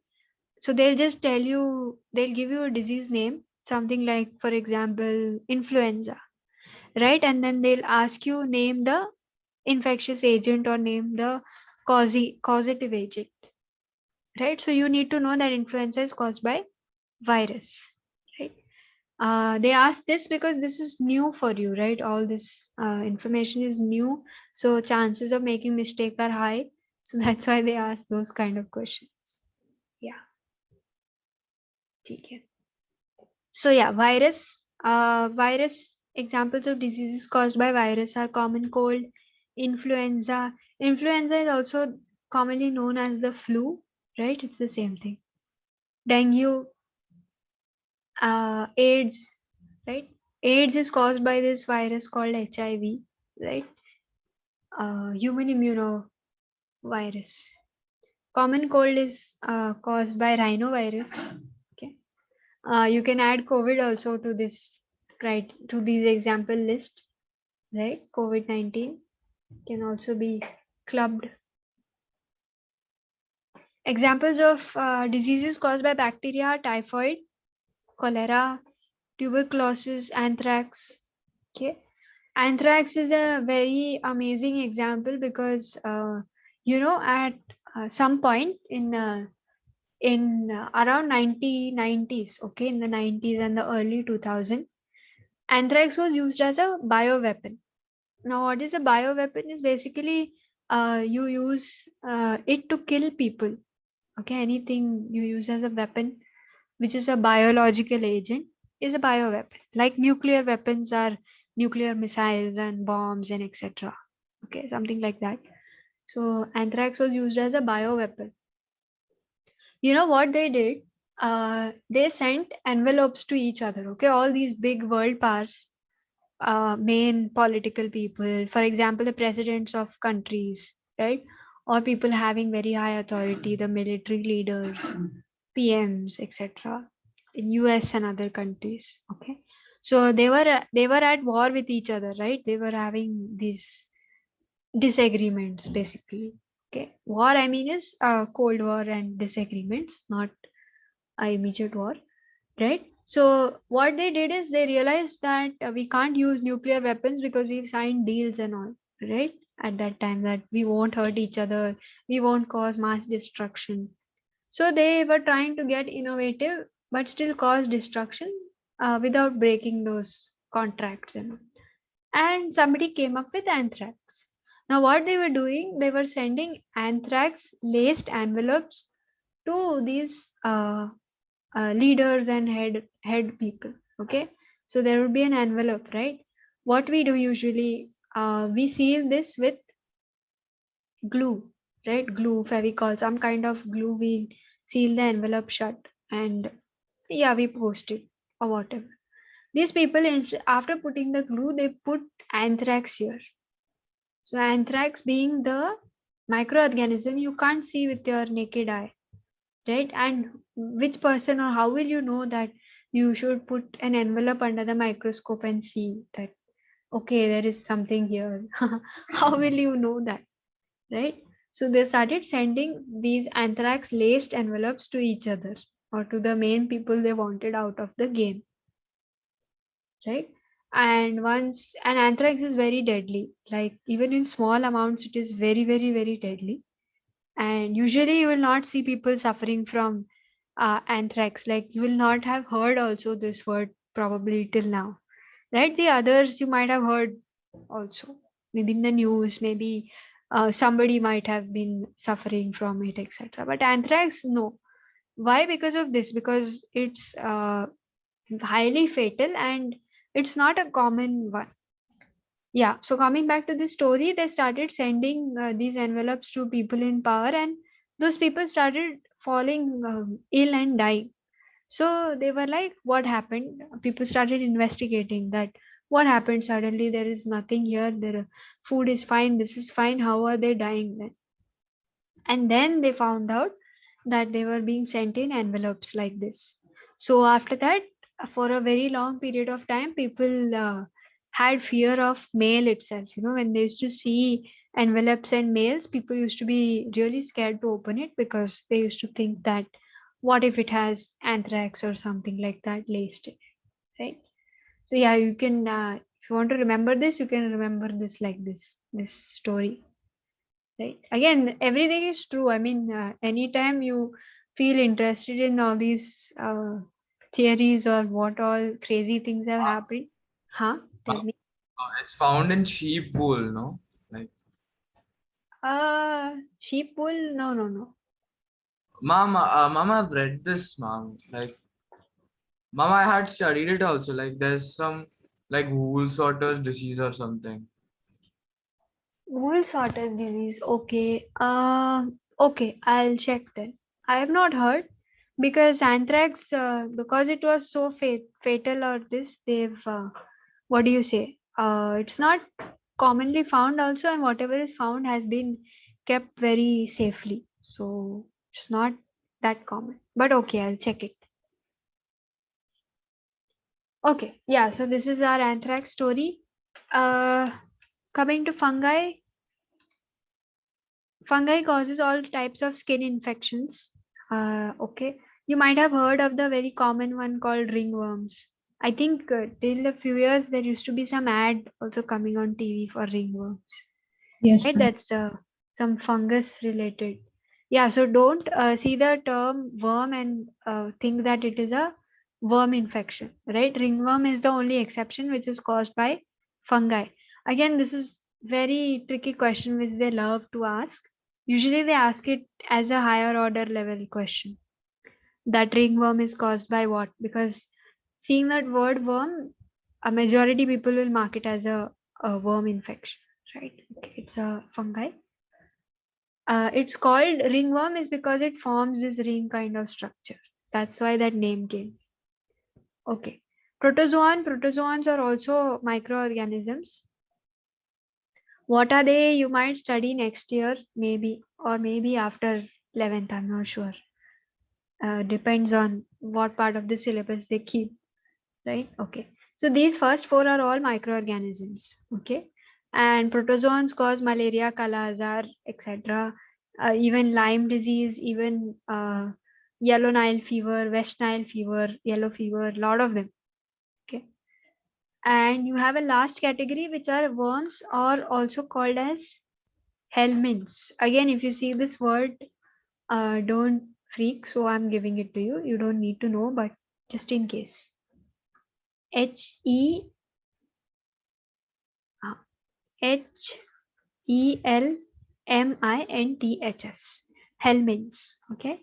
So they'll just tell you, they'll give you a disease name, something like, for example, influenza, right? And then they'll ask you name the infectious agent or name the causative agent, right? So you need to know that influenza is caused by virus, right? They ask this because this is new for you, right? All this information is new, so chances of making mistake are high. So that's why they ask those kind of questions. Yeah. Okay. So yeah, virus examples of diseases caused by virus are common cold, influenza. Influenza is also commonly known as the flu, right? It's the same thing. Dengue, AIDS, right? AIDS is caused by this virus called HIV, right? Human immunovirus. Common cold is caused by rhinovirus. Okay. You can add COVID also to this, right? To these example list, right? COVID-19 can also be clubbed. Examples of diseases caused by bacteria are typhoid, cholera, tuberculosis, anthrax. Okay. Anthrax is a very amazing example because at some point in around 1990s, okay, in the 90s and the early 2000s, anthrax was used as a bioweapon. Now, what is a bioweapon is basically you use it to kill people. Okay, anything you use as a weapon, which is a biological agent, is a bioweapon. Like nuclear weapons are nuclear missiles and bombs and etc. Okay, something like that. So anthrax was used as a bioweapon. You know what they did? They sent envelopes to each other. Okay, all these big world powers, main political people, for example, the presidents of countries, right? Or people having very high authority, the military leaders, PMs, etc. in US and other countries. Okay, so they were at war with each other, right? They were having these disagreements basically. Okay, war I mean is Cold War and disagreements, not a immediate war, right? So what they did is they realized that we can't use nuclear weapons because we've signed deals and all, right? At that time that we won't hurt each other, we won't cause mass destruction. So they were trying to get innovative but still cause destruction without breaking those contracts and all. And somebody came up with anthrax. Now what they were doing, they were sending anthrax laced envelopes to these leaders and head people. Okay, so there would be an envelope, right? What we do usually, we seal this with glue, right? Glue, fevicol, some kind of glue. We seal the envelope shut, and yeah, we post it or whatever. These people, after putting the glue, they put anthrax here. So anthrax being the microorganism you can't see with your naked eye, right? And which person or how will you know that you should put an envelope under the microscope and see that, okay, there is something here? How will you know that, right? So they started sending these anthrax laced envelopes to each other or to the main people they wanted out of the game, right? And once, and anthrax is very deadly, like even in small amounts it is very very very deadly. And usually you will not see people suffering from anthrax. Like you will not have heard also this word probably till now, right? The others you might have heard also, maybe in the news, maybe somebody might have been suffering from it, etc. But anthrax, no. Why? Because of this, because it's highly fatal and it's not a common one. Yeah, so coming back to the story, they started sending these envelopes to people in power, and those people started falling ill and dying. So they were like, what happened? People started investigating that what happened suddenly. There is nothing here. Their food is fine. This is fine. How are they dying then? And then they found out that they were being sent in envelopes like this. So after that, for a very long period of time, people had fear of mail itself. You know, when they used to see envelopes and mails, people used to be really scared to open it because they used to think that what if it has anthrax or something like that laced it, right? So yeah, you can if you want to remember this, you can remember this like this story. Right. Again, everything is true. I mean, anytime you feel interested in all these theories or what all crazy things have happened, huh? Tell me. It's found in sheep wool, no? Like, Sheep wool? No, no, no. Mama, I've read this, mom. Like, Mama, I had studied it also. Like, there's some like wool sorters disease or something. Wool sorter disease. Okay. Okay. I'll check then. I have not heard because anthrax, because it was so fatal or this, they've what do you say? It's not commonly found also, and whatever is found has been kept very safely. So it's not that common. But okay, I'll check it. Okay, yeah. So this is our anthrax story. Uh, Coming to fungi, fungi causes all types of skin infections. Okay, you might have heard of the very common one called ringworms. I think till a few years there used to be some ad also coming on TV for ringworms. Yes, Right, ma'am. that's some fungus related. Yeah, so don't see the term worm and think that it is a worm infection, right? Ringworm is the only exception which is caused by fungi. Again, this is very tricky question which they love to ask. Usually they ask it as a higher order level question, that ringworm is caused by what, because seeing that word worm, a majority people will mark it as a worm infection, right? Okay, it's a fungi. It's called ringworm is because it forms this ring kind of structure. That's why that name came. Okay. Protozoans are also microorganisms. What are they? You might study next year, maybe, or maybe after 11th. I'm not sure. Depends on what part of the syllabus they keep, right? Okay. So these first four are all microorganisms. Okay. And protozoans cause malaria, kala azar, etc. Even Lyme disease, even yellow Nile fever, West Nile fever, yellow fever, lot of them. Okay. And you have a last category which are worms, or also called as helminths. Again, if you see this word, don't freak. So I'm giving it to you. You don't need to know, but just in case. Helminths. Helminths. Okay.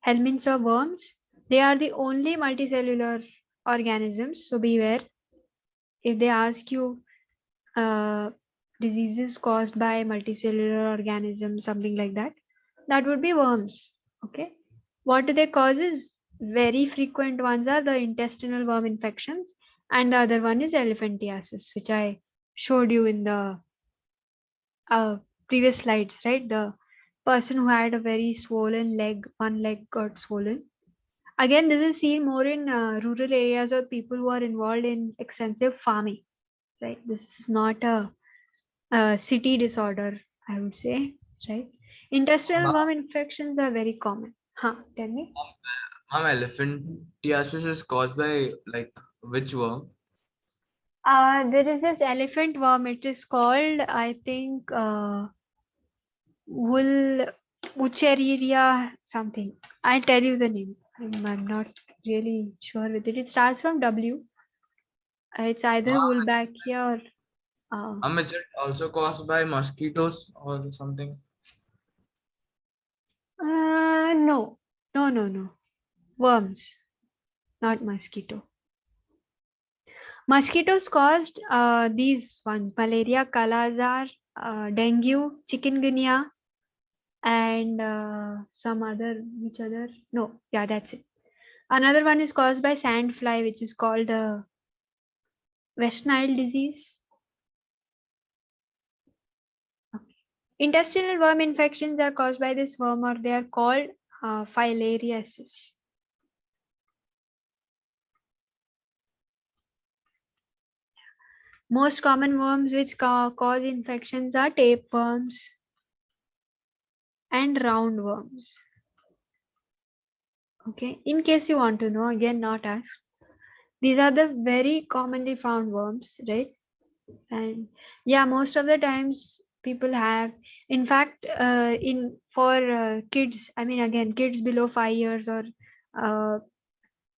Helminths are worms. They are the only multicellular organisms. So beware if they ask you uh, diseases caused by multicellular organisms, something like that. That would be worms. Okay. What do they causes? Very frequent ones are the intestinal worm infections, and the other one is elephantiasis, which I showed you in the uh, previous slides, right? The person who had a very swollen leg, one leg got swollen. Again, this is seen more in rural areas or people who are involved in extensive farming, right? This is not a city disorder, I would say, right? Intestinal Mom, worm infections are very common. Huh, tell me. elephantiasis is caused by like which worm? There is this elephant worm. It is called, I think, wool Wuchereria something. I'll tell you the name. I'm not really sure with it. It starts from W. It's either Wolbachia or Is it also caused by mosquitoes or something? no, no. Worms, not mosquito. Mosquitoes caused these ones: malaria, kala-azar, dengue, chikungunya, and some other. Which other? No, yeah, that's it. Another one is caused by sand fly, which is called West Nile disease. Intestinal worm infections are caused by this worm, or they are called filariasis. Most common worms which cause infections are tapeworms and roundworms. Okay, in case you want to know, again, not us. These are the very commonly found worms, right? And yeah, most of the times people have, in fact, in for kids, I mean, again, kids below 5 years uh,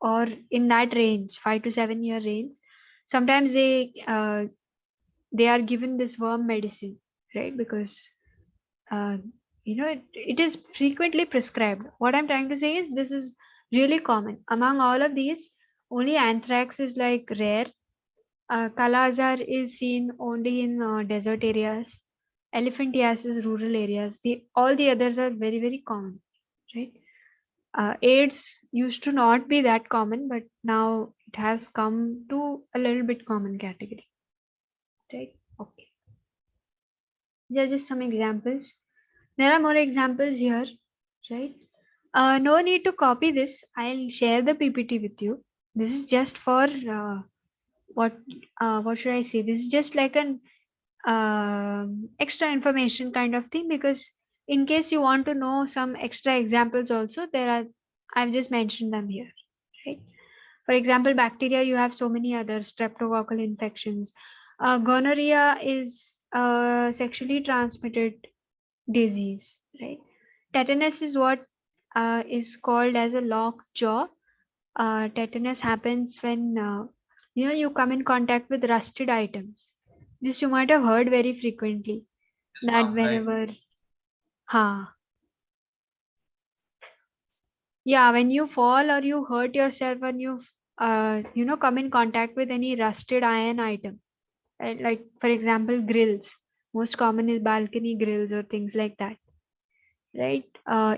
or in that range, 5 to 7 year range, sometimes they are given this worm medicine, right? Because uh, it is frequently prescribed. What I'm trying to say is this is really common among all of these. Only anthrax is like rare. Kala-azar is seen only in desert areas. Elephantiasis rural areas. All the others are very very common, right? AIDS used to not be that common, but now it has come to a little bit common category, right? Okay. There are just some examples. There are more examples here, right? No need to copy this. I'll share the PPT with you. This is just for what what should I say? This is just like an extra information kind of thing, because in case you want to know some extra examples also, there are, I've just mentioned them here, right? For example, bacteria, you have so many other streptococcal infections. Gonorrhea is a sexually transmitted disease, right? Tetanus is what is called as a locked jaw. Tetanus happens when you come in contact with rusted items. This you might have heard very frequently, Yes, that ma'am. Like whenever, ha, yeah, when you fall or you hurt yourself when you come in contact with any rusted iron item, like for example grills. Most common is balcony grills or things like that, right?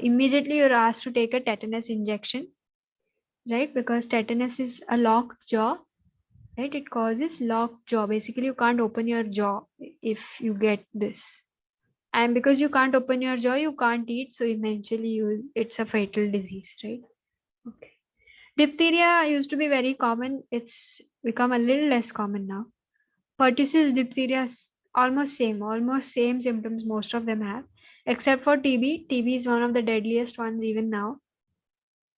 Immediately you're asked to take a tetanus injection, right? Because tetanus is a locked jaw, right? It causes locked jaw. Basically, you can't open your jaw if you get this. And because you can't open your jaw, you can't eat. So eventually, it's a fatal disease, right? Okay. Diphtheria used to be very common. It's become a little less common now. Pertussis, diphtheria, almost same symptoms most of them have, except for TB. TB is one of the deadliest ones even now,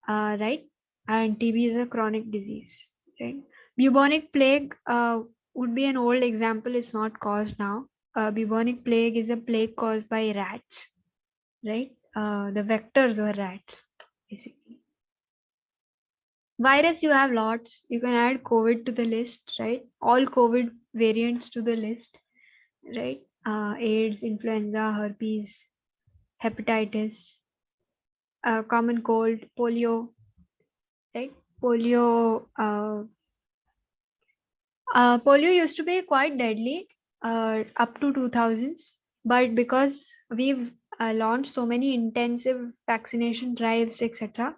right? And TB is a chronic disease, right? Bubonic plague would be an old example. It's not caused now. Bubonic plague is a plague caused by rats, right? The vectors were rats, basically. Virus, you have lots. You can add COVID to the list, right? All COVID variants to the list, right? AIDS, influenza, herpes, hepatitis, common cold, polio, right? Polio, polio used to be quite deadly up to 2000s, but because we've launched so many intensive vaccination drives, etc.,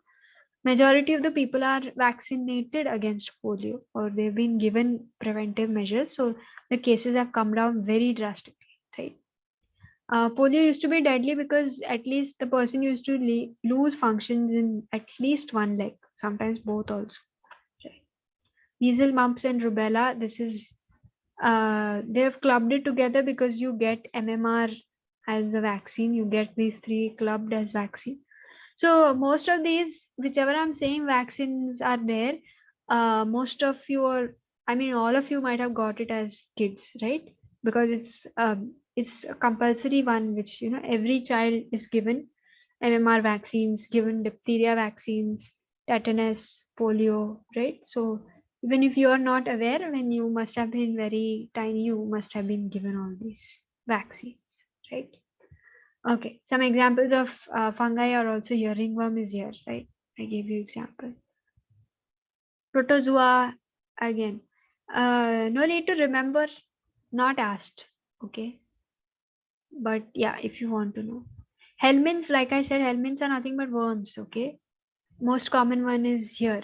majority of the people are vaccinated against polio, or they've been given preventive measures, so the cases have come down very drastically, right? Polio used to be deadly because at least the person used to lose functions in at least one leg, sometimes both also. Right? Measles, mumps, and rubella. This is they have clubbed it together because you get MMR as the vaccine. You get these three clubbed as vaccine. So most of these, whichever I'm saying, vaccines are there. Most of you are, I mean, all of you might have got it as kids, right? Because it's a compulsory one, which every child is given. MMR vaccines, given diphtheria vaccines, tetanus, polio, right? So Even if you are not aware, when you must have been very tiny, you must have been given all these vaccines, right? Okay, some examples of fungi are also here. Ringworm is here, right? I gave you example. Protozoa again. No need to remember, not asked. Okay, but yeah, if you want to know. Helminths, like I said, helminths are nothing but worms. Okay, most common one is here.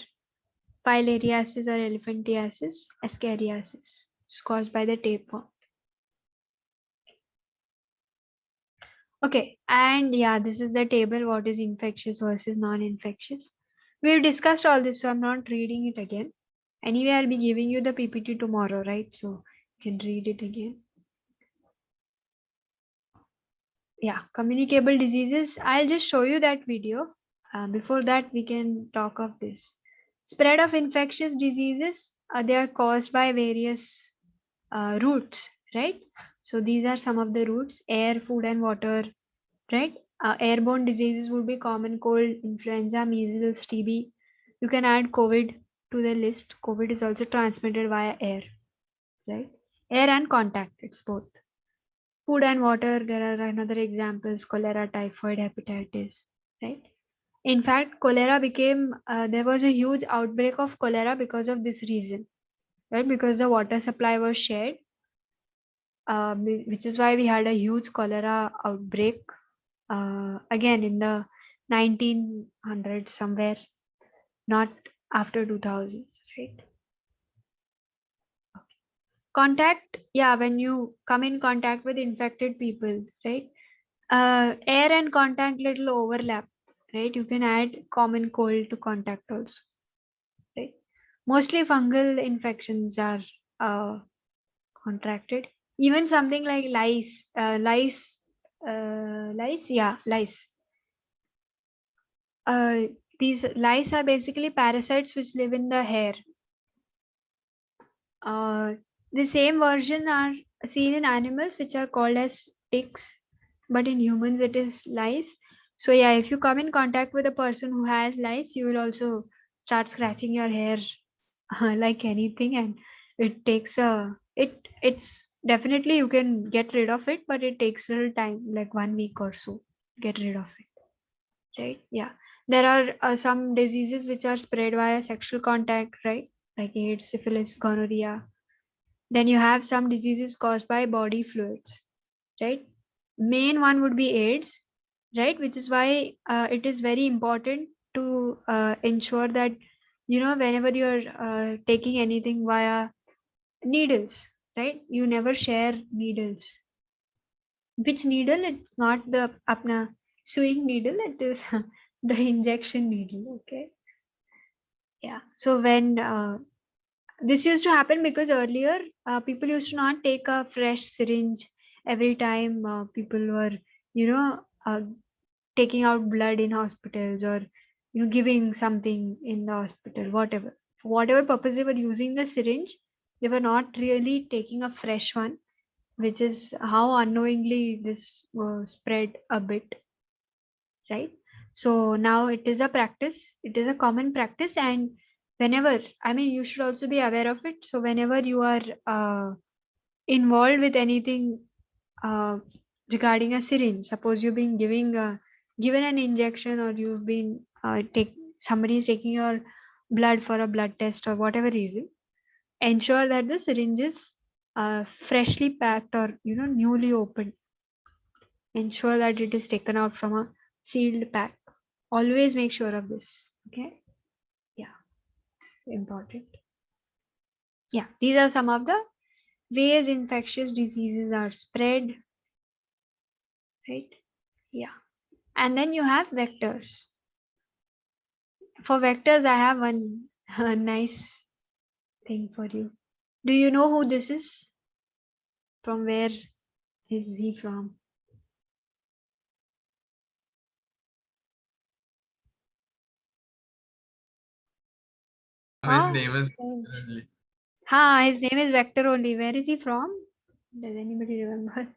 Filariasis or elephantiasis, ascariasis. It's caused by the tapeworm. Okay, and yeah, this is the table. What is infectious versus non-infectious? We've discussed all this, so I'm not reading it again. Anyway, I'll be giving you the PPT tomorrow, right? So you can read it again. Yeah, communicable diseases. I'll just show you that video. Before that, we can talk of this. Spread of infectious diseases. They are caused by various roots, right? So these are some of the roots: air, food, and water, right? Airborne diseases would be common cold, influenza, measles, TB. You can add COVID to the list. COVID is also transmitted via air, right? Air and contact, it's both. Food and water, there are another examples: cholera, typhoid, hepatitis, right? In fact, cholera became, there was a huge outbreak of cholera because of this reason, right? Because the water supply was shared, which is why we had a huge cholera outbreak again in the 1900s somewhere, not after 2000s, right? Contact, yeah, when you come in contact with infected people, right? Air and contact little overlap, right? You can add common cold to contact also, right? Mostly fungal infections are contracted. Even something like lice. Uh, these lice are basically parasites which live in the hair. Uh, the same version are seen in animals which are called as ticks, but in humans it is lice. So yeah, if you come in contact with a person who has lice, you will also start scratching your hair like anything, and it takes it's definitely you can get rid of it, but it takes a little time, like 1 week or so, get rid of it, right? Yeah, there are some diseases which are spread via sexual contact, right? Like AIDS, syphilis, gonorrhea. Then you have some diseases caused by body fluids, right? Main one would be AIDS, right? Which is why it is very important to ensure that, whenever you're taking anything via needles, right? You never share needles. Which needle? It's not the apna sewing needle, it is the injection needle, okay? Yeah. So when this used to happen because earlier people used to not take a fresh syringe every time people were, you know, taking out blood in hospitals, or giving something in the hospital, whatever. For whatever purpose they were using the syringe, they were not really taking a fresh one, which is how unknowingly this spread a bit, right? So now it is a practice, it is a common practice, and whenever, I mean, you should also be aware of it. So whenever you are involved with anything uh, regarding a syringe, suppose you've been given an injection, or you've been take somebody is taking your blood for a blood test or whatever reason, ensure that the syringe is freshly packed, or newly opened. Ensure that it is taken out from a sealed pack. Always make sure of this. Okay. Yeah. Important. Yeah. These are some of the ways infectious diseases are spread. Right. Yeah. And then you have vectors. For vectors, I have one nice thing for you. Do you know who this is? From where is he from? His Ah, name is strange. His name is Vector only. Where is he from? Does anybody remember?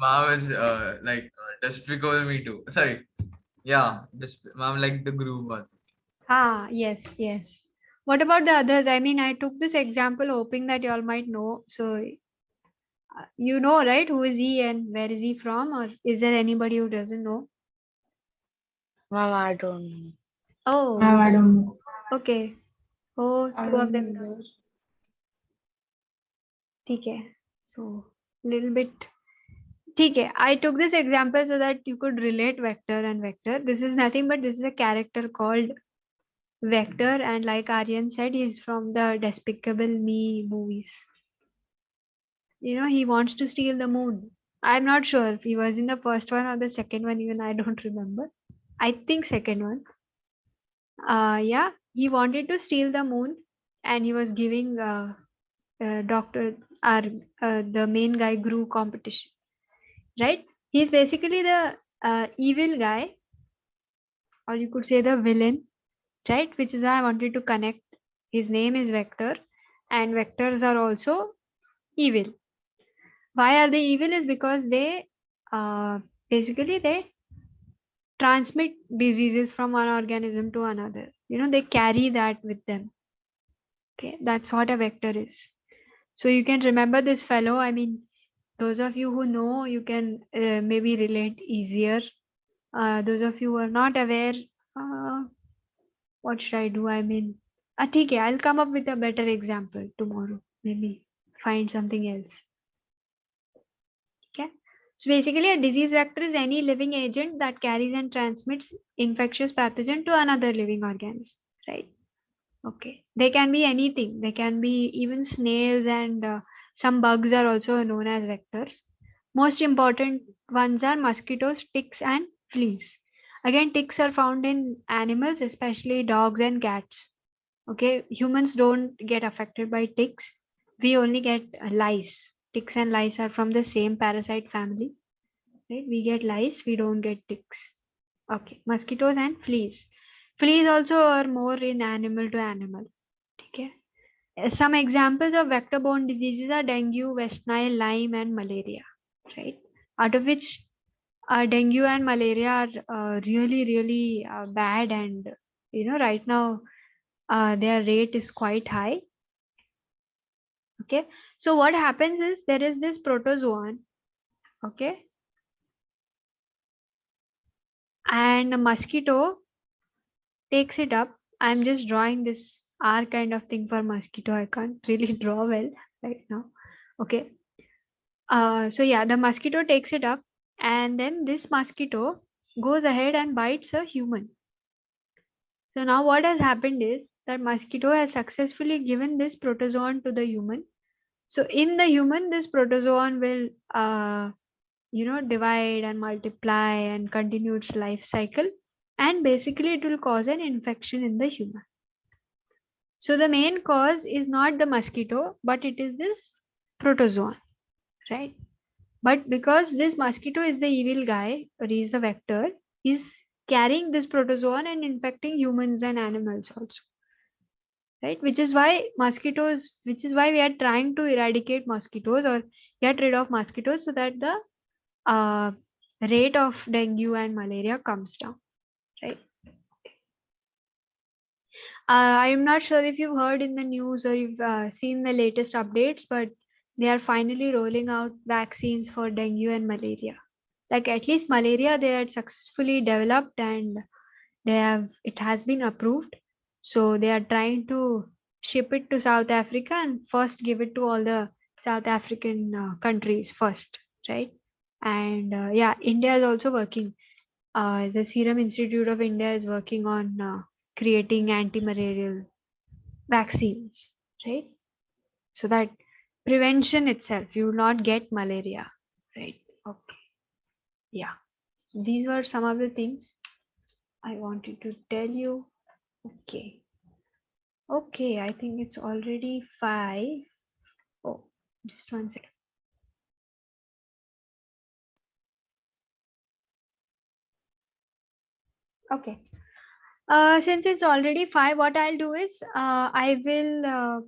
Mom is Despicable Me Too. Sorry. Yeah, Mom like the groove one. Yes, yes. What about the others? I mean, I took this example hoping that you all might know. So, you know, right? Who is he and where is he from? Or is there anybody who doesn't know? Ma'am, I don't know. Oh, Ma'am, I don't know. okay. Oh, I two of don't them. either. Okay. So, little bit. Okay. I took this example so that you could relate vector and vector. This is nothing but this is a character called Vector, and like Aryan said, he's from the Despicable Me movies. You know, he wants to steal the moon. I'm not sure if he was in the first one or the second one, even I don't remember. I think second one. Yeah, he wanted to steal the moon, and he was giving Doctor our the main guy Gru competition. Right? He's basically the evil guy, or you could say the villain, right? Which is why I wanted to connect. His name is Vector, and vectors are also evil. Why are they evil? Is because they basically they transmit diseases from one organism to another. You know, they carry that with them. Okay, that's what a vector is. So you can remember this fellow. I mean, those of you who know, you can maybe relate easier. Those of you who are not aware, uh, what should I do? I mean, okay, I'll come up with a better example tomorrow. Maybe find something else. Okay. So basically, a disease vector is any living agent that carries and transmits infectious pathogen to another living organism, right? Okay. They can be anything. They can be even snails, and some bugs are also known as vectors. Most important ones are mosquitoes, ticks, and fleas. Again, ticks are found in animals, especially dogs and cats. Okay, humans don't get affected by ticks. We only get lice. Ticks and lice are from the same parasite family, right? We get lice, we don't get ticks. Okay, mosquitoes and fleas. Fleas also are more in animal to animal. Okay. Some examples of vector-borne diseases are dengue, West Nile, Lyme, and malaria. Right. Out of which dengue and malaria are really bad, and right now their rate is quite high. Okay. So what happens is there is this protozoan. Okay. And a mosquito takes it up. I'm just drawing this R kind of thing for mosquito. I can't really draw well right now. Okay. So yeah, the mosquito takes it up, and then this mosquito goes ahead and bites a human. So now what has happened is that mosquito has successfully given this protozoan to the human. So in the human, this protozoan will divide and multiply and continue its life cycle, and basically it will cause an infection in the human. So the main cause is not the mosquito, but it is this protozoan, right? But because this mosquito is the evil guy, or he is the vector, is carrying this protozoan and infecting humans and animals also, right? Which is why we are trying to eradicate mosquitoes or get rid of mosquitoes so that the uh, rate of dengue and malaria comes down, right? I am not sure if you've heard in the news or you've seen the latest updates, but they are finally rolling out vaccines for dengue and malaria. Like at least malaria, they had successfully developed, and it has been approved. So they are trying to ship it to South Africa and first give it to all the South African countries first, right? And yeah, India is also working. The Serum Institute of India is working on creating anti-malarial vaccines, right? So that prevention itself, you will not get malaria, right? Okay. Yeah. These were some of the things I wanted to tell you. Okay. Okay, I think it's already 5. Oh, just one second. Okay. Since it's already 5, what I'll do is I will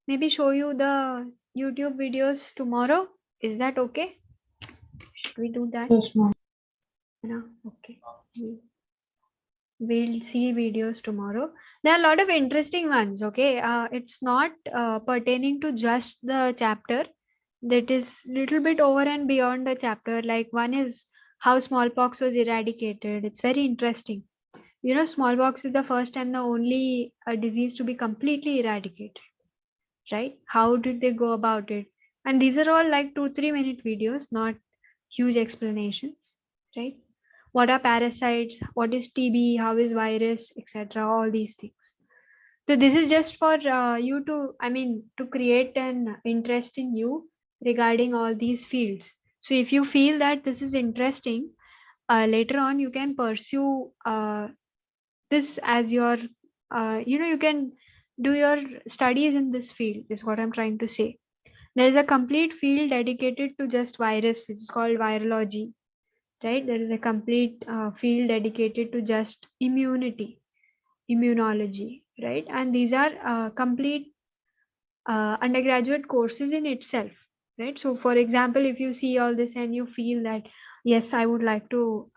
maybe show you the YouTube videos tomorrow. Is that okay? Should we do that? Yes, ma'am. No? Okay. We'll see videos tomorrow. There are a lot of interesting ones. Okay, it's not pertaining to just the chapter. That is little bit over and beyond the chapter. Like one is how smallpox was eradicated. It's very interesting. You know, smallpox is the first and the only disease to be completely eradicated, right? How did they go about it? And these are all like 2-3 minute videos, not huge explanations, right? What are parasites? What is TB? How is virus, etc.? All these things. So this is just for you to, I mean, to create an interest in you regarding all these fields. So if you feel that this is interesting, later on you can pursue this as your, you can do your studies in this field. Is what I'm trying to say. There is a complete field dedicated to just virus, which is called virology, right? There is a complete field dedicated to just immunity, immunology, right? And these are complete undergraduate courses in itself, right? So for example, if you see all this and you feel that yes, I would like to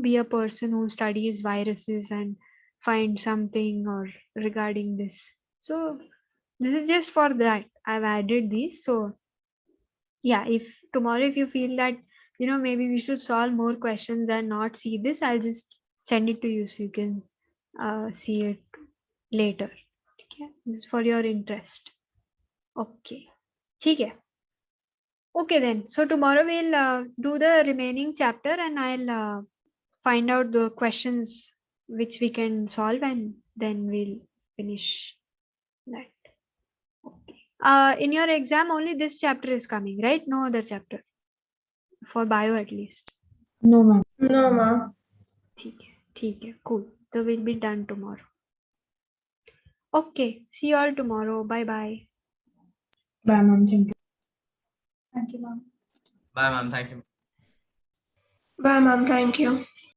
be a person who studies viruses and find something or regarding this, so this is just for that I've added these. So yeah, if tomorrow if you feel that maybe we should solve more questions and not see this, I'll just send it to you so you can see it later. Okay, this is for your interest. Okay, ठीक है. Okay then, so tomorrow we'll do the remaining chapter and I'll find out the questions which we can solve and then we'll finish that. Okay. In your exam only this chapter is coming, right? No other chapter for bio at least. No, ma'am. No, ma'am. ठीक है, cool. So we'll be done tomorrow. Okay, see you all tomorrow. Bye bye. Bye, ma'am. Thank you. Thank you, ma'am. Bye, ma'am. Thank you. Bye, ma'am. Thank you.